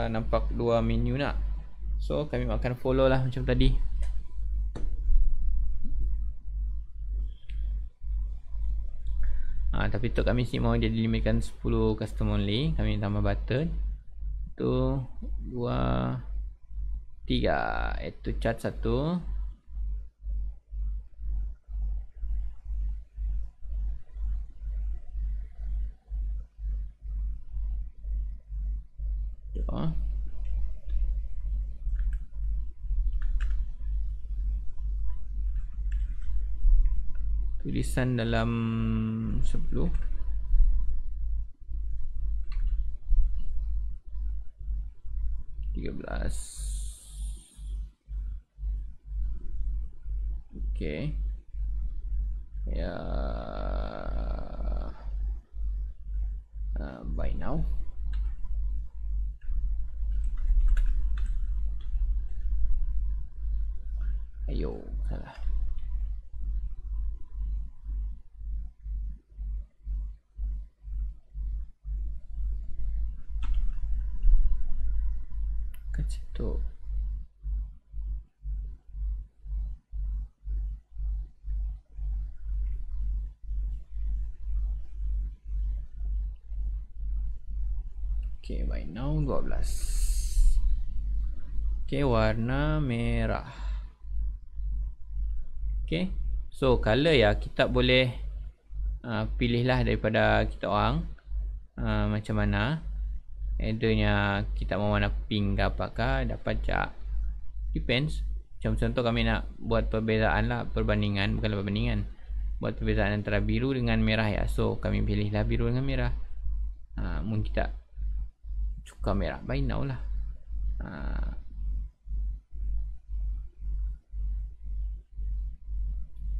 nampak dua menu nak. So kami akan follow lah macam tadi. Tapi untuk kami sini mau dia dilimitkan 10 custom only. Kami tambah button. 1, 2, 3. Itu cat 1. Tulisan dalam 10. Okay. Ya. By now. Ayo, salah. Kat situ. Okay, by now 12. Okay, warna merah. Okay, so color ya kita boleh pilihlah daripada kita orang macam mana. Eithernya kita mau warna pink ke apakah, dapat jak. Depends. Macam contoh kami nak buat perbezaan lah, perbandingan, bukanlah perbandingan, buat perbezaan antara biru dengan merah ya. So kami pilihlah biru dengan merah. Mungkin kita suka merah, buy now lah.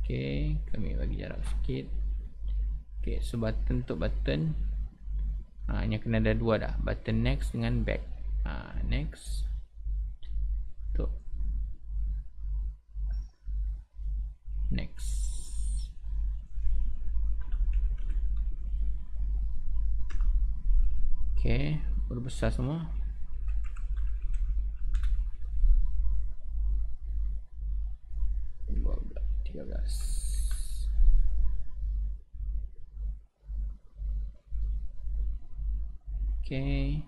Okay, kami bagi jarak sikit. Okay, so button untuk button yang kena ada dua dah, button next dengan back. Next tu, next. Okay, berbesar semua. Okay.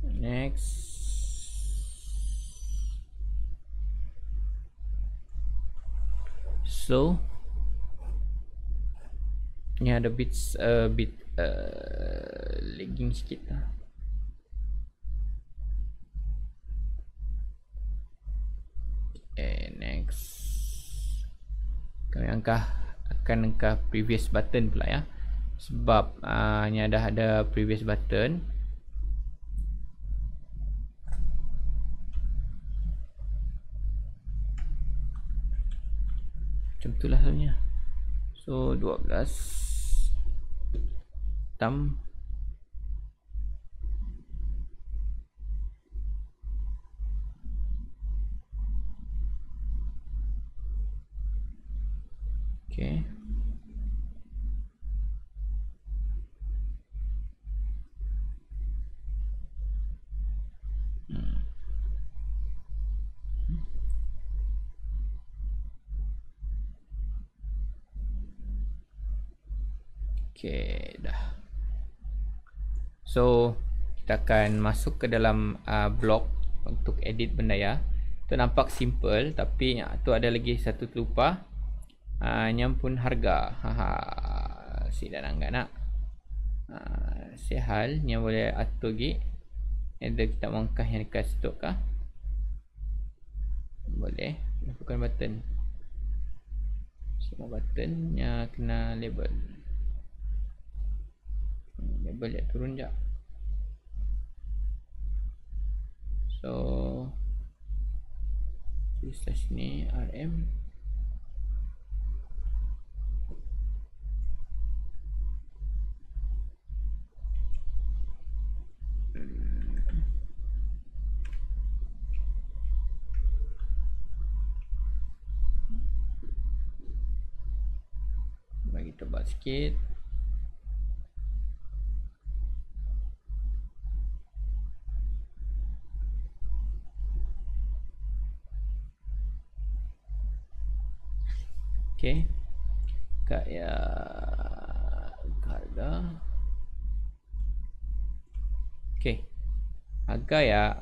Next. So ni ada bit lagging sikit lah. Okay, next. Kami akan angkat previous button pula ya. Sebab ni dah ada previous button. Macam tu lah sebenarnya. So 12 hitam. Okay. Okay, dah. So kita akan masuk ke dalam blok untuk edit benda ya. Tu nampak simple tapi tu ada lagi satu terlupa. Yang pun harga. Si dah nak. Sehal yang boleh atur lagi. Ada kita mangkah yang dekat situ kah? Boleh. Bukan button. Semua button yang kena label. Label dia turun jap. So slash ni RM. Bagi tebal sikit. Okay. Kaya harga. Okay. Harga ya.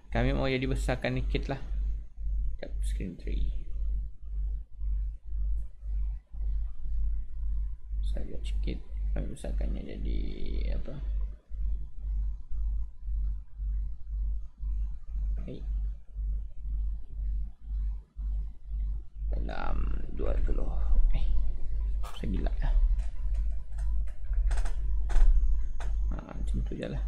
Kami mau jadi besarkan sikit lah. Screen 3. Saya sikit. Kami besarkannya jadi apa? Okay. Dalam 20. Saya gila lah. Macam tu je lah.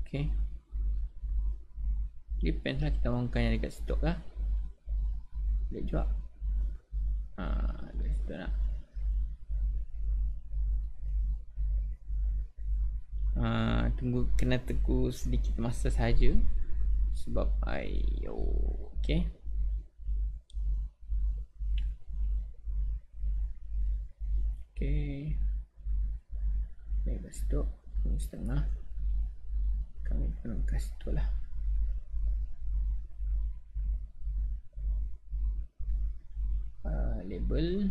Okay. Depends lah kita mahukan yang dekat situ lah. Boleh juga. Dekat situ nak. Tunggu, kena tunggu sedikit masa saja. Sebab okay. Okay. Lepas tu ini setengah, kami akan kasih tu lah. Label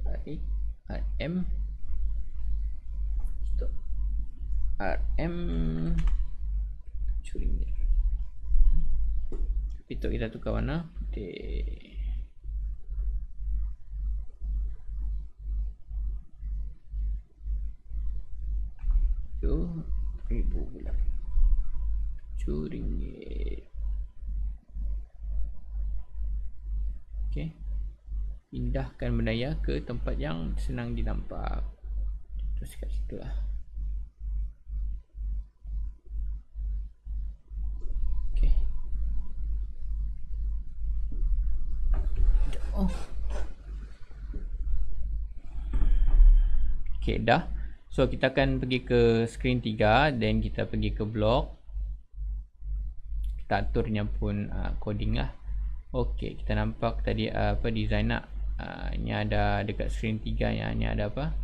tarik RM stop RM RM. Tapi tu kita tukar warna putih. RM1,000 pula. RM7. Okey. Pindahkan bendaya ke tempat yang senang dinampak. Terus kat situ lah. Okey. Oh. Okey, dah. So kita akan pergi ke screen 3, then kita pergi ke block. Kita aturnya pun coding lah. Okey, kita nampak tadi apa design nak. Ni ada dekat screen 3 yang ni ada apa?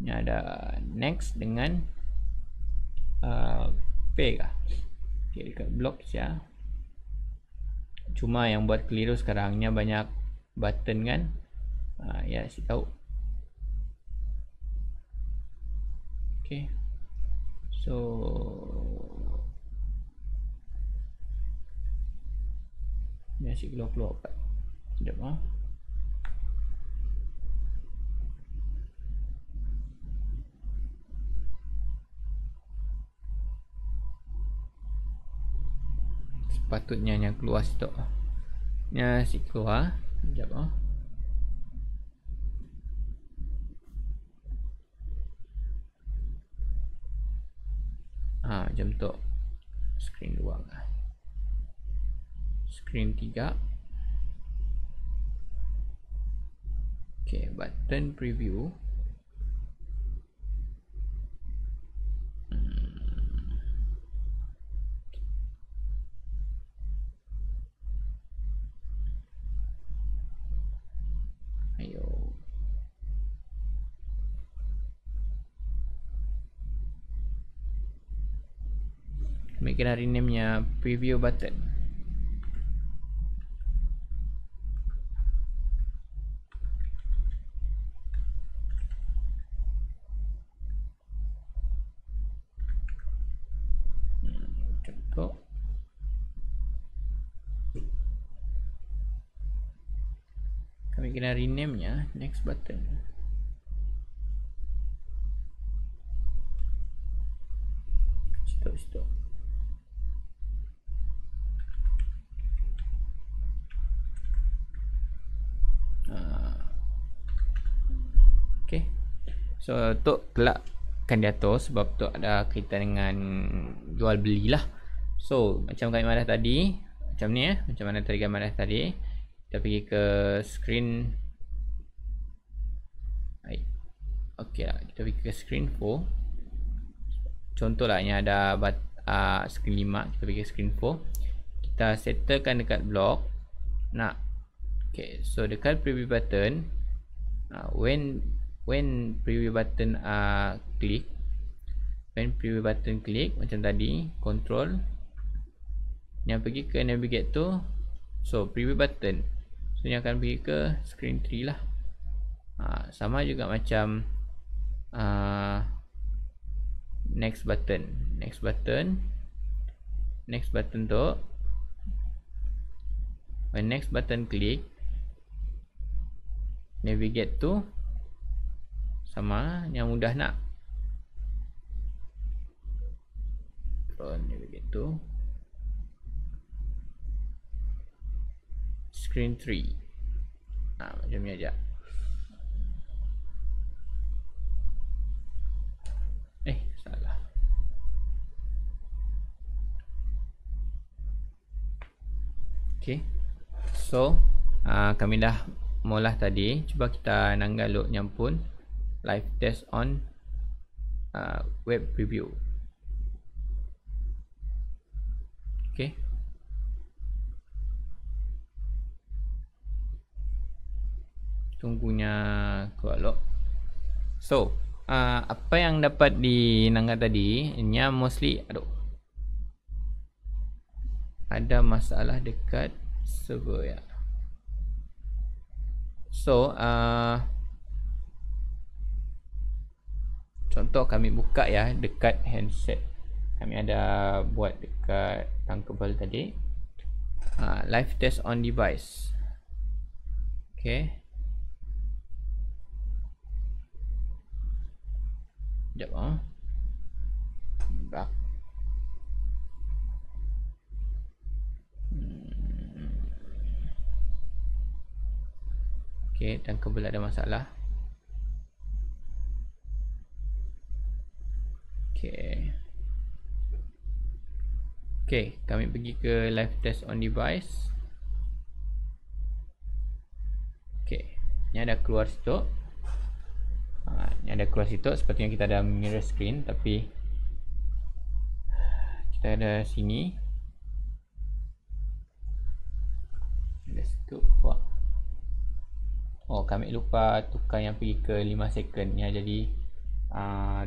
Ni ada next dengan pay kah? Okey, dekat block saja. Cuma yang buat keliru sekarang ni banyak button kan? Ya, saya tahu. Okey. So ni asyik keluar-keluar kat. Sekejap ah. Sepatutnya yang keluar situ. Ni asyik keluar. Sekejap ah. Macam tu. Screen 2 lah. Screen 3. Okay, button preview. Ayo. Kami kena rename nya preview button. Contoh. Kami kena rename nya next button. Situ. Okay. So tu kelak akan diatur sebab tu ada kaitan dengan jual beli lah. So macam kami madah tadi, macam ni macam mana tadi kami madah tadi, kita pergi ke screen. Okey lah, kita pergi ke screen 4. Contohlah ni ada screen 5, kita pergi ke screen 4. Kita settlekan dekat block nak. Okay, so dekat preview button, when preview button click, macam tadi, control yang pergi ke navigate tu. So preview button, so yang akan pergi ke screen 3 lah. Sama juga macam next button tu, when next button click, navigate tu sama, yang mudah nak. Navigate tu screen 3. Macam ni aja. Salah. Okay. So kami dah mula tadi. Cuba kita nanggal yang pun live test on web preview. Okay. Tunggunya keluar log. So apa yang dapat dinangkat tadi, nya mostly ada masalah dekat server ya. So contoh kami buka ya dekat handset. Kami ada buat dekat tankable tadi. Live test on device. Okay. Sekejap back. Okay, tankable ada masalah. Okay. Okay, kami pergi ke live test on device. Okay, ni ada keluar situ. Ni ada keluar situ seperti yang kita ada mirror screen, tapi kita ada sini. Ada situ. Wah. Oh, kami lupa tukar yang pergi ke 5 second. Ni jadi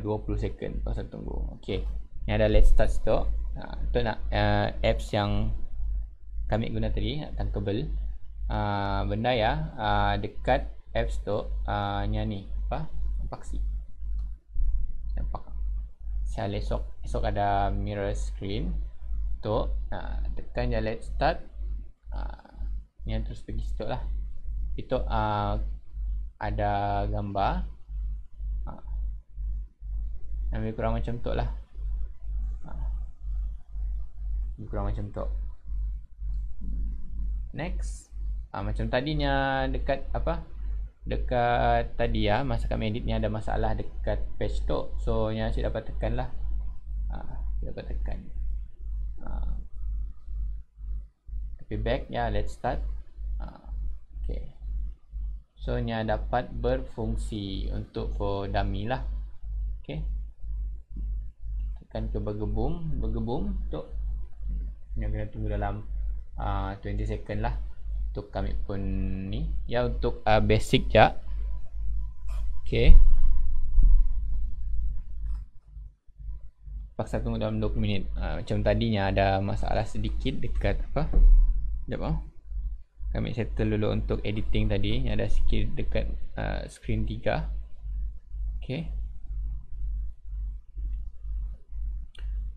20 second. Pasal tunggu. Okay, ni ada let's start situ. Untuk nak apps yang kami guna tadi, tankable. Benda ya dekat apps tu ni apa? Paksi. Nampak. Sial esok ada mirror screen tu. Tekan je let's start. Ni terus pergi situ lah. Itu ada gambar. Lebih kurang macam tu lah. Lebih kurang macam tu. Next. Macam tadinya dekat apa? Dekat tadi ya, masa kami edit ni ada masalah dekat page tu. So nya saya dapat tekan lah. Saya dapat tekan. Tapi back ya, let's start. Okay. So nya dapat berfungsi untuk for dummy lah. Okay. Tekan ke bergebum tu. Ni kena tunggu dalam 20 second lah. Untuk kami pun ni ya, untuk basic je. Okay, paksa tunggu dalam 20 minit. Macam tadinya ada masalah sedikit dekat apa, sekejap kami settle dulu untuk editing tadi. Ada sikit dekat screen 3. Okay.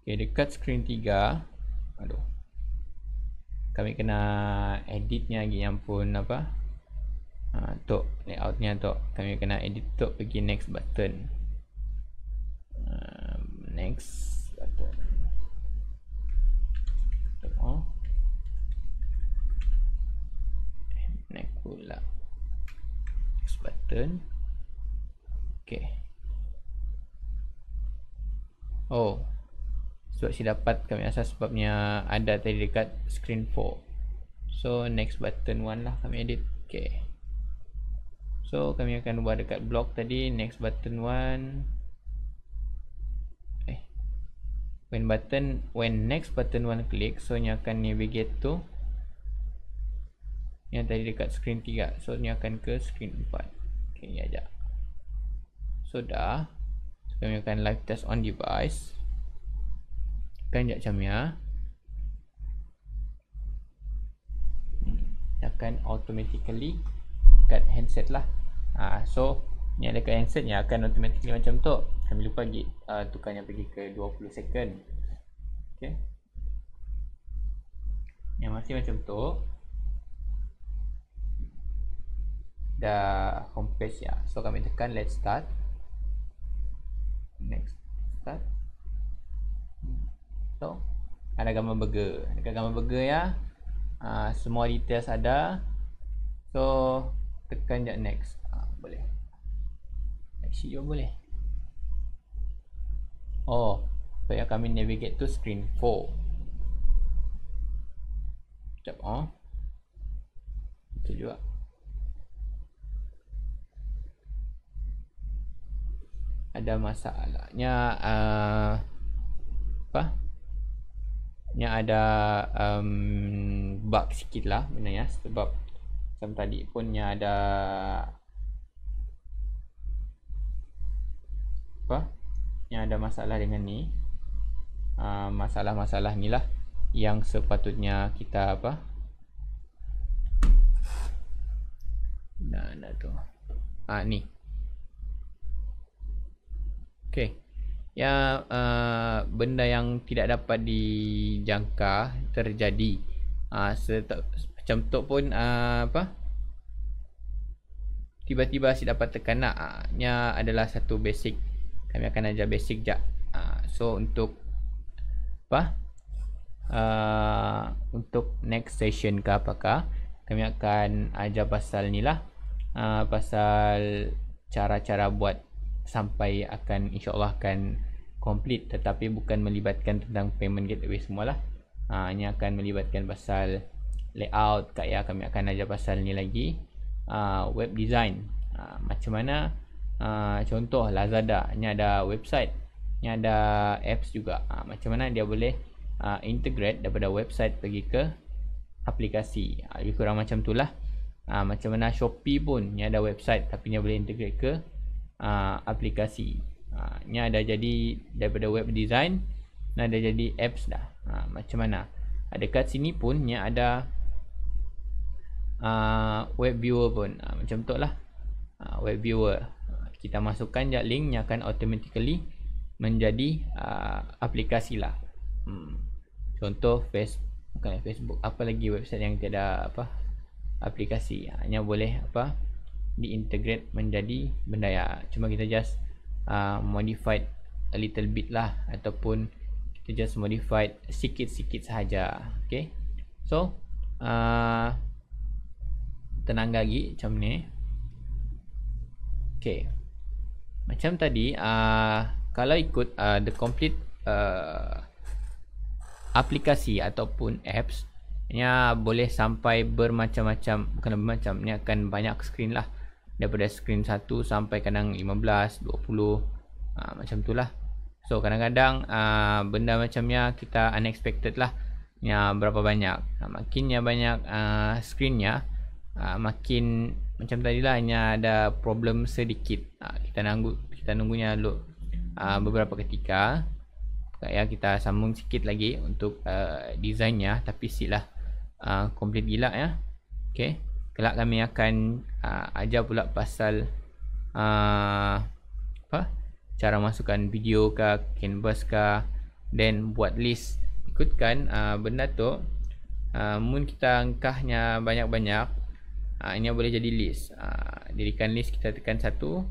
Okay, dekat screen 3 kami kena editnya lagi, yang pun apa tu layoutnya tu kami kena edit tu. Pergi next button. Next button. Next pula. Next button. Okay. Oh, sebab si dapat kami rasa sebabnya ada tadi dekat screen 4. So next button 1 lah kami edit. Okay. So kami akan buat dekat block tadi. Next button 1. When next button 1 click, so ni akan navigate tu yang tadi dekat screen 3. So ni akan ke screen 4. Okay, ni aja. So dah. So, kami akan live test on device. Kan sekejap macam ya. Akan automatically dekat handset lah. So ni ada kat handset ni akan automatically macam tu. Kami lupa lagi tukarnya pergi ke 20 second. Okay. Yang masih macam tu. Dah homepage ya. So kami tekan let's start. Next start. So ada gambar burger. Dekat gambar burger ya, semua details ada. So tekan je next. Boleh. Next juga boleh. Oh, so yang kami navigate to screen 4. Sekejap. Itu juga. Ada masalahnya apa? Nya ada bug sikit lah sebenarnya, sebab macam tadi pun nya ada yang ada masalah dengan ni, masalah-masalah ni lah yang sepatutnya kita tu ni. Okey. Yang benda yang tidak dapat dijangka terjadi. Macam tu pun tiba-tiba si dapat tekan nya adalah satu basic. Kami akan ajar basic je. So untuk untuk next session ke apakah, kami akan ajar pasal ni lah, pasal cara-cara buat sampai akan insyaAllah akan complete, tetapi bukan melibatkan tentang payment gateway semualah. Ini akan melibatkan pasal layout, kami akan ajar pasal ni lagi, web design, macam mana contoh Lazada ni ada website, ni ada apps juga, macam mana dia boleh integrate daripada website pergi ke aplikasi, lebih kurang macam tu lah. Macam mana Shopee pun ni ada website tapi dia boleh integrate ke aplikasi. Ni ada jadi daripada web design, ni ada jadi apps dah. Macam mana dekat sini pun ni ada web viewer pun, macam tu lah. Web viewer kita masukkan je link, ni akan automatically menjadi aplikasi lah. Contoh Facebook, apa lagi website yang tiada aplikasi, hanya boleh diintegrate menjadi benda ya. Cuma kita just modified a little bit lah, ataupun kita just modified sikit-sikit sahaja. Okay, so tenang lagi macam ni. Okay, macam tadi kalau ikut the complete aplikasi ataupun apps, nya boleh sampai bermacam-macam, bukan bermacam, ni akan banyak screen lah, daripada screen 1 sampai kadang 15, 20, macam tu lah. So kadang-kadang benda macamnya kita unexpected lah, nya berapa banyak, makinnya banyak screennya, makin macam tadilah nya ada problem sedikit, kita nunggunya dulu beberapa ketika. Kita sambung sikit lagi untuk desainnya, tapi silah complete gila ya. Okay, kelak kami akan ajar pula pasal cara masukkan video ke canvas ke, then buat list. Ikutkan benda tu, mun kita angkahnya banyak-banyak, ini boleh jadi list. Dirikan list, kita tekan satu,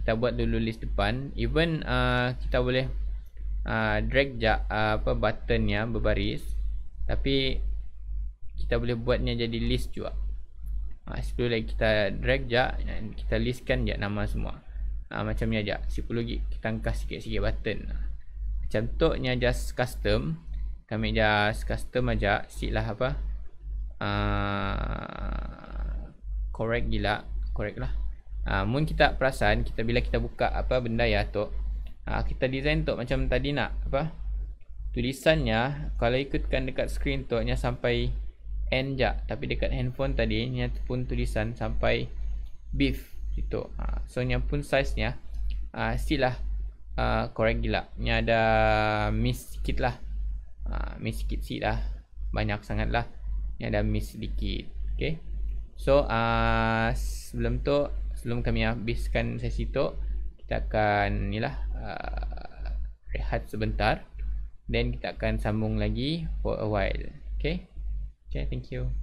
kita buat dulu list depan. Even kita boleh drag je buttonnya berbaris, tapi kita boleh buatnya jadi list juga. Sebelum lagi kita drag je, kita listkan je nama semua, macam ni aja. 10 lagi kita angkat sikit-sikit button, macam tu nya just custom. Kami just custom aja, silah correct gila, correct lah. Mun kita perasan, kita bila kita buka benda ya tu, kita design tu macam tadi nak tulisannya, kalau ikutkan dekat screen tu nya sampai end je, tapi dekat handphone tadi nya pun tulisan sampai beef gitu. So nya pun size nya silah correct gila, nya ada miss sikit lah, miss sikit sih lah, banyak sangat lah, nya ada miss sedikit. Okay, so sebelum kami habiskan sesi tu, kita akan rehat sebentar, then kita akan sambung lagi for a while. Okay, thank you.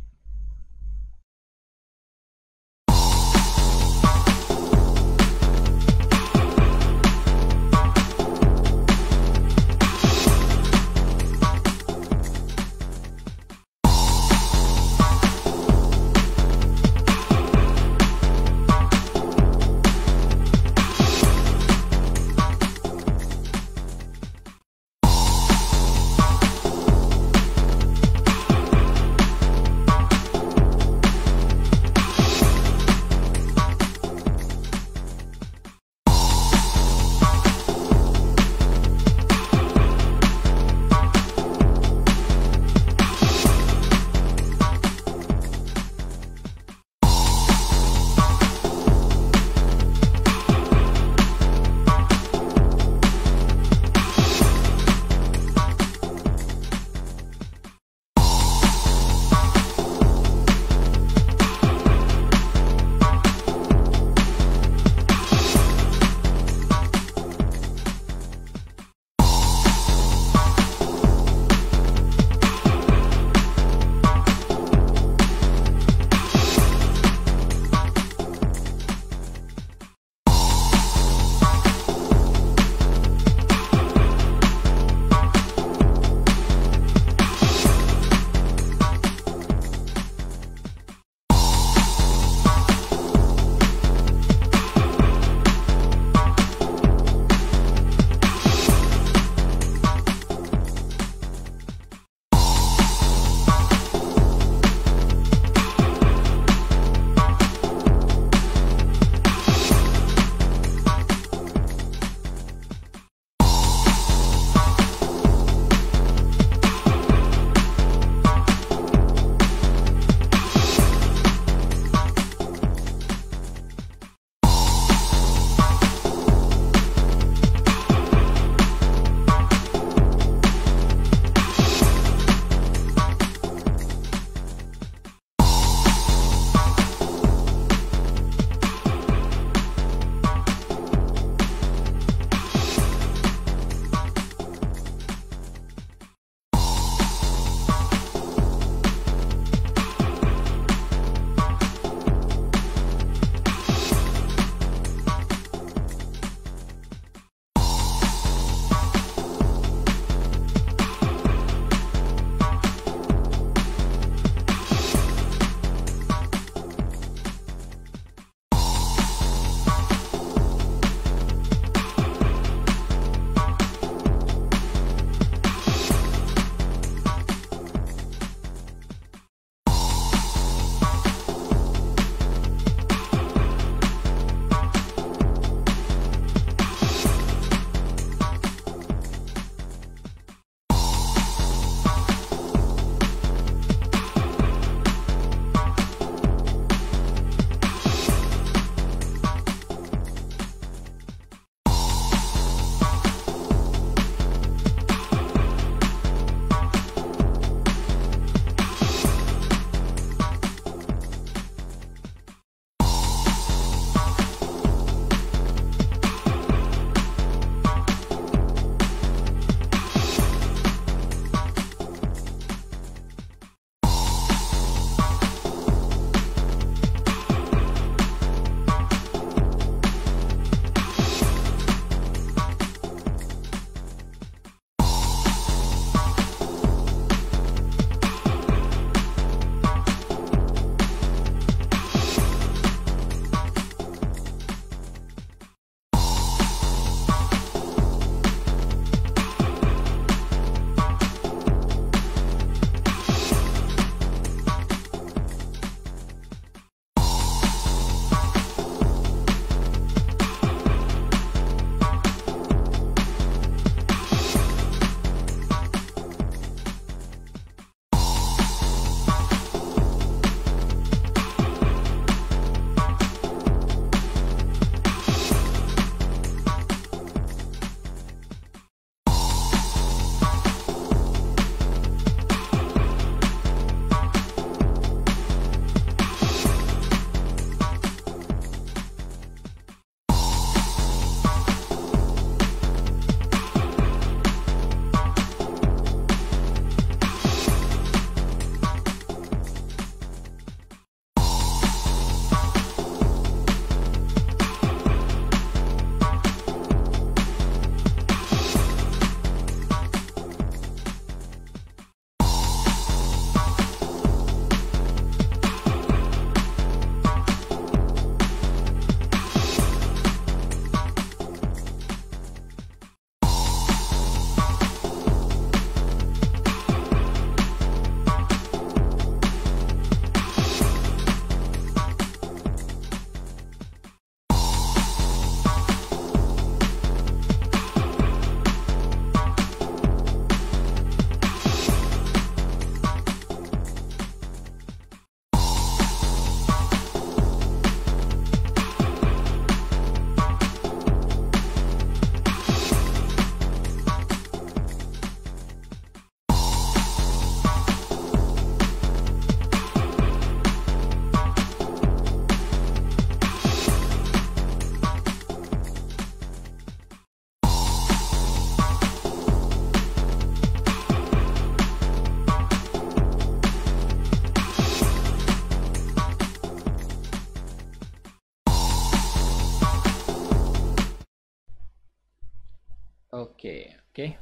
Okay.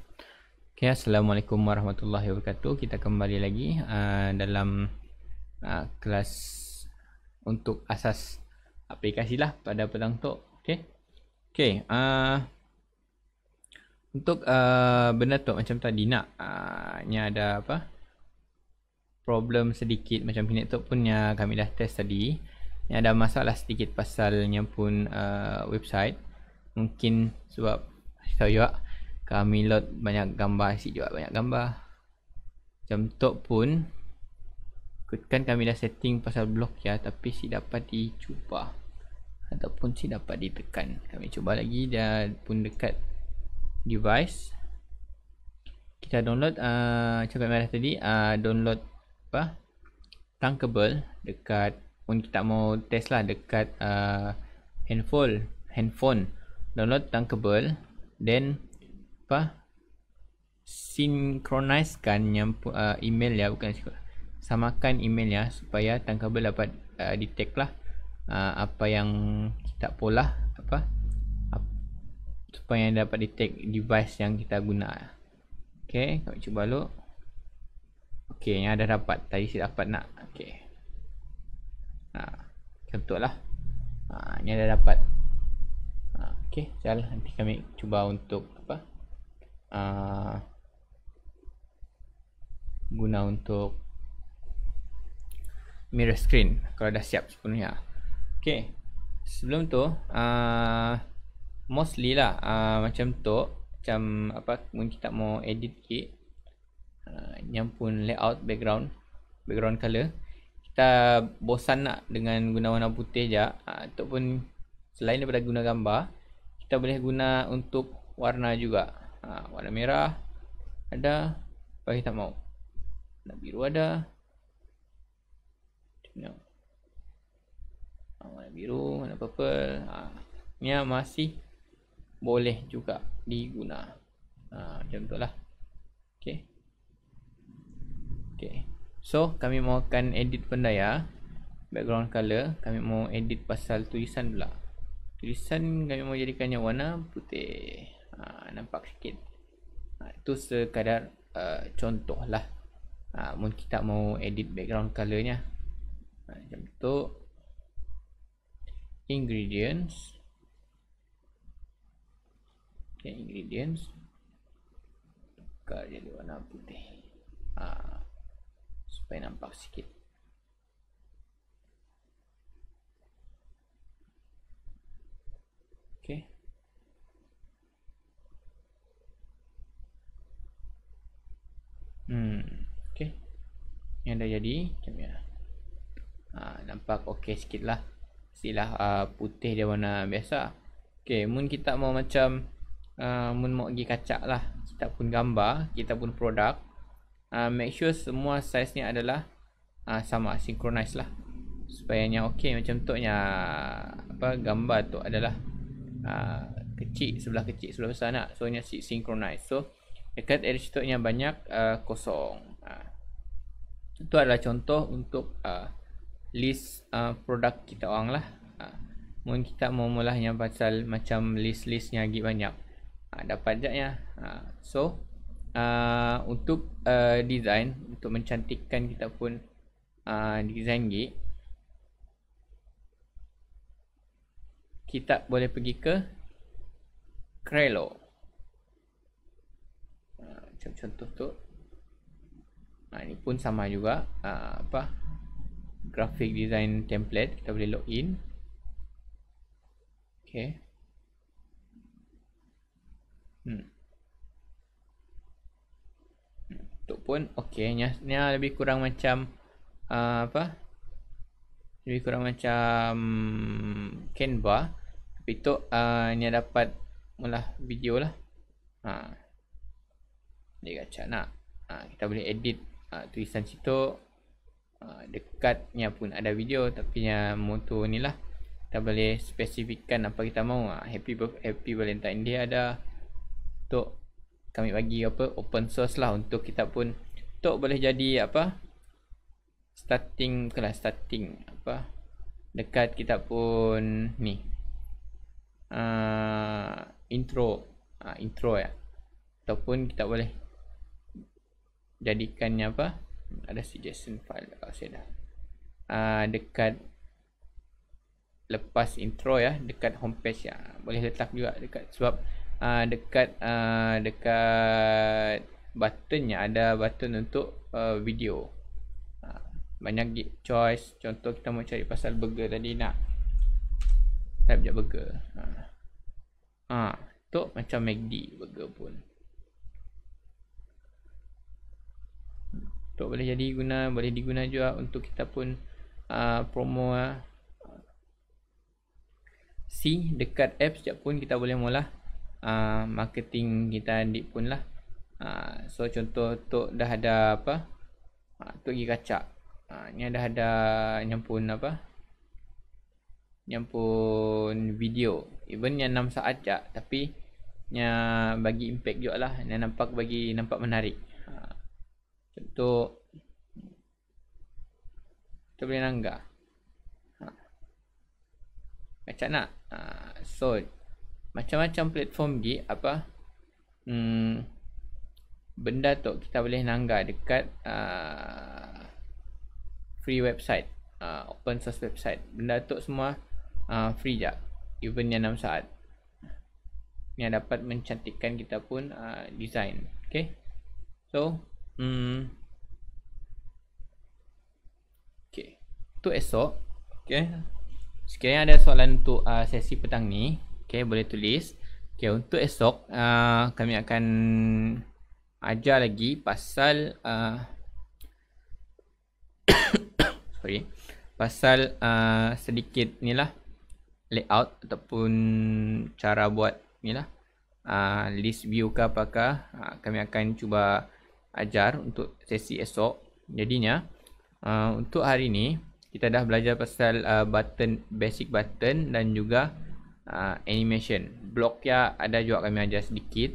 Okay, Assalamualaikum warahmatullahi wabarakatuh. Kita kembali lagi dalam kelas untuk asas aplikasi lah pada petang tu. Okay. Okay. Untuk benda tu macam tadi nak ni ada apa? Problem sedikit macam ini tu pun yang kami dah test tadi. Ni ada masalah sedikit pasalnya pun website. Mungkin sebab tahu juga kami load banyak gambar, si juga banyak gambar. Macam tu pun kan kami dah setting pasal blok ya, tapi si dapat dicuba ataupun si dapat ditekan. Kami cuba lagi, dia pun dekat device. Kita download cakap merah tadi, download apa? Thunkable dekat pun kita mau test lah dekat handphone. Download Thunkable, then apa? Sinkronisekan yang email ya, bukan samakan emailnya supaya Thunkable dapat detect lah apa yang kita pola apa supaya dapat detect device yang kita guna. Okay, kami cuba dulu. Okay, yang ada dapat tadi saya dapat nak. Okay, betul lah. Ni ada dapat. Okay, jalan nanti kami cuba untuk apa? Guna untuk mirror screen kalau dah siap sepenuhnya. Okay, sebelum tu mostly lah macam tu, macam apa mungkin kita mau edit sikit yang pun layout background color, kita bosan nak dengan guna warna putih je ataupun selain daripada guna gambar, kita boleh guna untuk warna juga. Warna merah ada, apa kita mau, warna biru ada, warna biru, warna purple, ni masih boleh juga diguna. Macam tu lah. Okay. Okay, so kami mau akan edit benda ya, background color. Kami mau edit pasal tulisan pula. Tulisan kami mau jadikannya warna putih. Nampak sikit. Itu sekadar contoh lah. Mungkin kita mau edit background colornya. Macam tu. Ingredients. Okay, ingredients. Tukar jadi warna putih. Supaya nampak sikit. Okay. Okay. Yang dah jadi macam ni. Nampak okey sikit lah. Pastilah putih dia warna biasa. Okay, mun kita mau macam mun mau pergi kacak lah, kita pun gambar, kita pun produk, make sure semua size ni adalah sama, synchronize lah supaya nya okey. Macam tu nya apa gambar tu adalah kecil sebelah besar nak, so nya synchronize. So dekat area situ nya banyak kosong. Itu adalah contoh untuk list produk kita orang lah. Mungkin kita mau mulanya pasal macam list-listnya lagi banyak, dapat je ya. So untuk design, untuk mencantikkan kita pun design gig, kita boleh pergi ke Crello. Macam contoh tu. Ini pun sama juga, apa graphic design template. Kita boleh login. Okay. Tu pun okey. Ni lebih kurang macam apa? Lebih kurang macam Canva. Tapi tu ni dapat mula video lah. Dia gacha nak. Kita boleh edit tulisan situ. Dekatnya pun ada video, tapi yang moto ni lah kita boleh spesifikkan apa kita mau. Happy Valentine Day ada. Tu kami bagi apa open source lah untuk kita pun tu boleh jadi apa starting apa dekat kita pun ni intro ya. ataupun kita boleh jadikannya apa, ada si JSON file saya dah dekat lepas intro ya, dekat homepage ya, boleh letak juga dekat, sebab dekat buttonnya ada button untuk video. Banyak choice. Contoh kita mau cari pasal burger tadi, nak type je burger. Tu macam McD burger pun. Tu boleh diguna juga untuk kita pun promo. C dekat apps sekejap pun kita boleh mula marketing kita adik pun lah. So contoh tu dah ada apa, tu pergi kacak. Ni dah ada nyampun video, even yang 6 saat je, tapi yang bagi impact juga lah, yang nampak menarik. Contoh kita boleh nanggah macam nak. So macam-macam platform gi benda tu kita boleh nanggah dekat free website, open source website. Benda tu semua free je, even yang 6 saat. Ni dapat mencantikkan kita pun design. Okay, so okay, tu esok. Okay, sekiranya ada soalan untuk sesi petang ni, okay, boleh tulis. Okay, untuk esok kami akan ajar lagi pasal pasal sedikit ni lah, layout ataupun cara buat ni lah, list view ke apakah. Kami akan cuba ajar untuk sesi esok. Jadinya untuk hari ni kita dah belajar pasal button, basic button dan juga animation. Block ya ada juga kami ajar sedikit.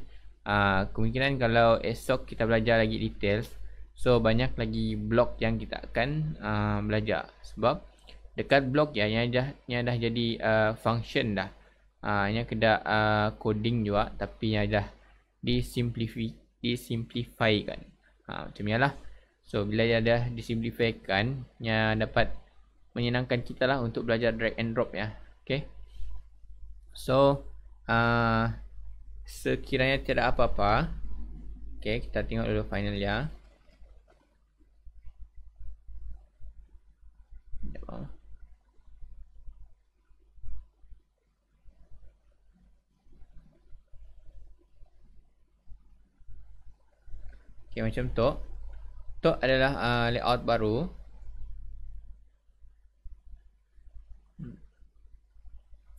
Kemungkinan kalau esok kita belajar lagi details, so banyak lagi block yang kita akan belajar. Sebab dekat block ya yang dah jadi function dah. Yang kena coding juga, tapi yang dah disimplifykan. Macam ni lah. So bila dia dah disimplifykan, yang dapat menyenangkan kita lah untuk belajar drag and drop ya. Okay, so sekiranya tiada apa-apa, okay, kita tengok dulu final ya. Okay, macam tu. Tu adalah layout baru.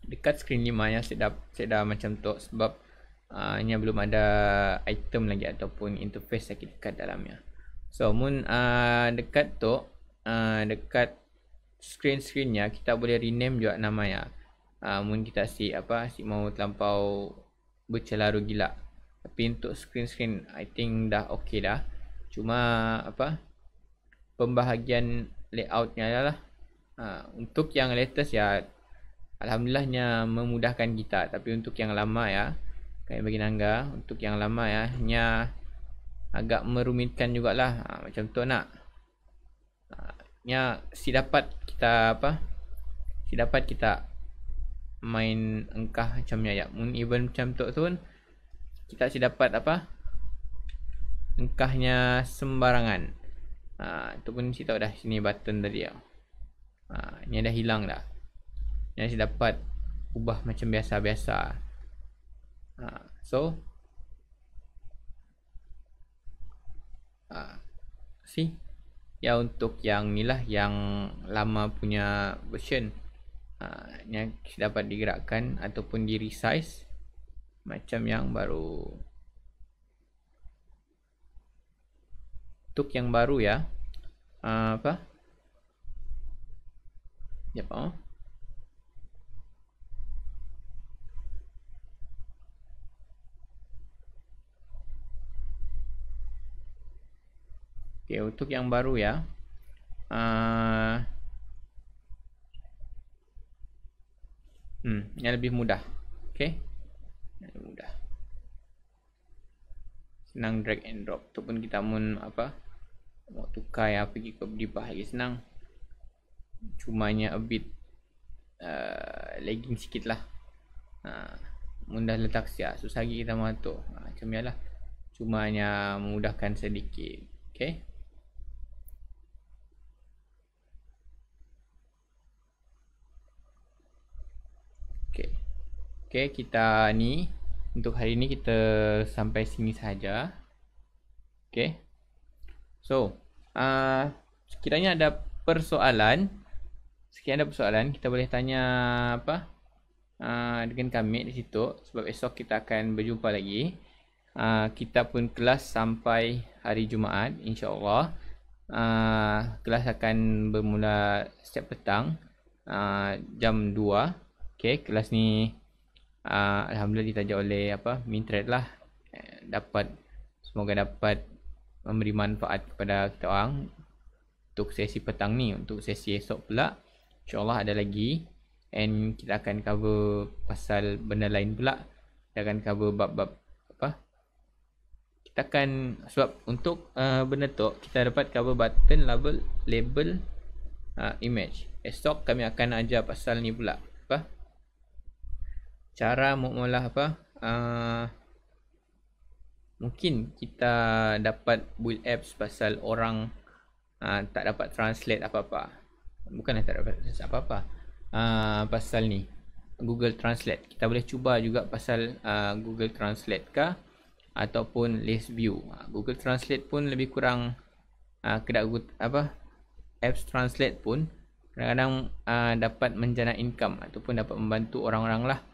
Dekat screen 5 yang saya dah macam tu, sebab nya belum ada item lagi ataupun interface lagi dekat dalamnya. So mun dekat tu, dekat screen-screennya kita boleh rename juga namanya. Mun kita si mau terlampau bercelaru gila. Tapi untuk screen I think dah okay dah. Cuma pembahagian layoutnya adalah untuk yang latest ya, alhamdulillahnya memudahkan kita. Tapi untuk yang lama ya, kami bagi nangga, untuk yang lama ya, nya agak merumitkan jugalah. Macam tu nak. Nya si dapat kita main engkah macamnya ya. Mun even macam tu pun kita si dapat engkahnya sembarangan. Itu pun si tahu dah, sini button tadi ya. Ni dah hilang dah. Ni si dapat ubah macam biasa-biasa. So see ya, untuk yang ni lah, yang lama punya version, yang dapat digerakkan ataupun di resize macam yang baru. Untuk yang baru ya, okay, untuk yang baru ya, yang lebih mudah. Okay, lebih mudah. senang drag and drop. Ataupun kita mau mau tukar yang pergi ke Bdipah lagi senang. Cumanya a bit lagging sikit lah. Mudah letak siap, susah lagi kita mengatur. Macam ni lah. Cumanya memudahkan sedikit. Okay. Okay, kita ni untuk hari ni kita sampai sini saja. Okay. So, sekiranya ada persoalan, kita boleh tanya dengan kami di situ, sebab esok kita akan berjumpa lagi. Kita pun kelas sampai hari Jumaat, insya-Allah. Kelas akan bermula setiap petang jam 2. Okay, kelas ni alhamdulillah ditaja oleh Mintred lah. Semoga dapat memberi manfaat kepada kita orang untuk sesi petang ni. Untuk sesi esok pula insya-Allah ada lagi, and kita akan cover pasal benda lain pula. Kita akan cover bab-bab kita akan, sebab untuk benda tu kita dapat cover button, label, image. Esok kami akan ajar pasal ni pula, cara mula mungkin kita dapat build apps pasal orang tak dapat translate apa-apa. Bukanlah tak dapat translate apa-apa, pasal ni Google Translate. Kita boleh cuba juga pasal Google Translate kah ataupun list view. Google Translate pun lebih kurang apps Translate pun kadang-kadang dapat menjana income ataupun dapat membantu orang-orang lah.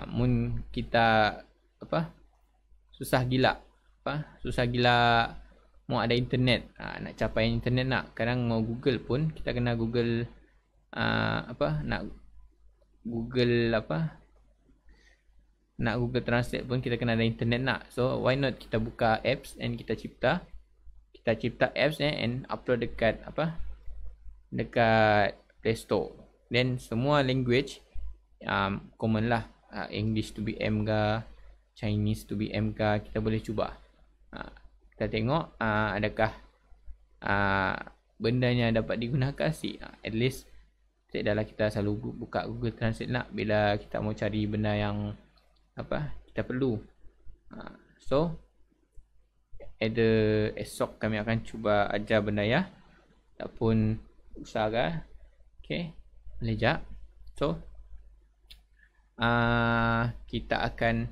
Mun kita susah gila mau ada internet, nak capai internet, nak kadang mau Google pun kita kena Google nak Google Translate pun kita kena ada internet nak. So why not kita buka apps and kita cipta apps and upload dekat Play Store. Then semua language common lah. English to BM ke, Chinese to BM ke, kita boleh cuba. Kita tengok adakah bendanya dapat digunakan sih. At least tidaklah kita selalu buka Google Translate nak bila kita mau cari benda yang kita perlu. So esok kami akan cuba ajar benda ya, ataupun usaha. Okay, boleh jap. So kita akan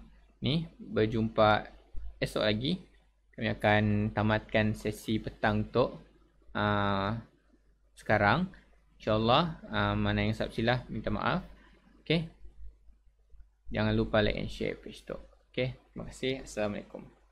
berjumpa esok lagi. Kami akan tamatkan sesi petang tu sekarang, insyaAllah. Mana yang salah silap minta maaf. Okay, jangan lupa like and share page tu. Okay, terima kasih. Assalamualaikum.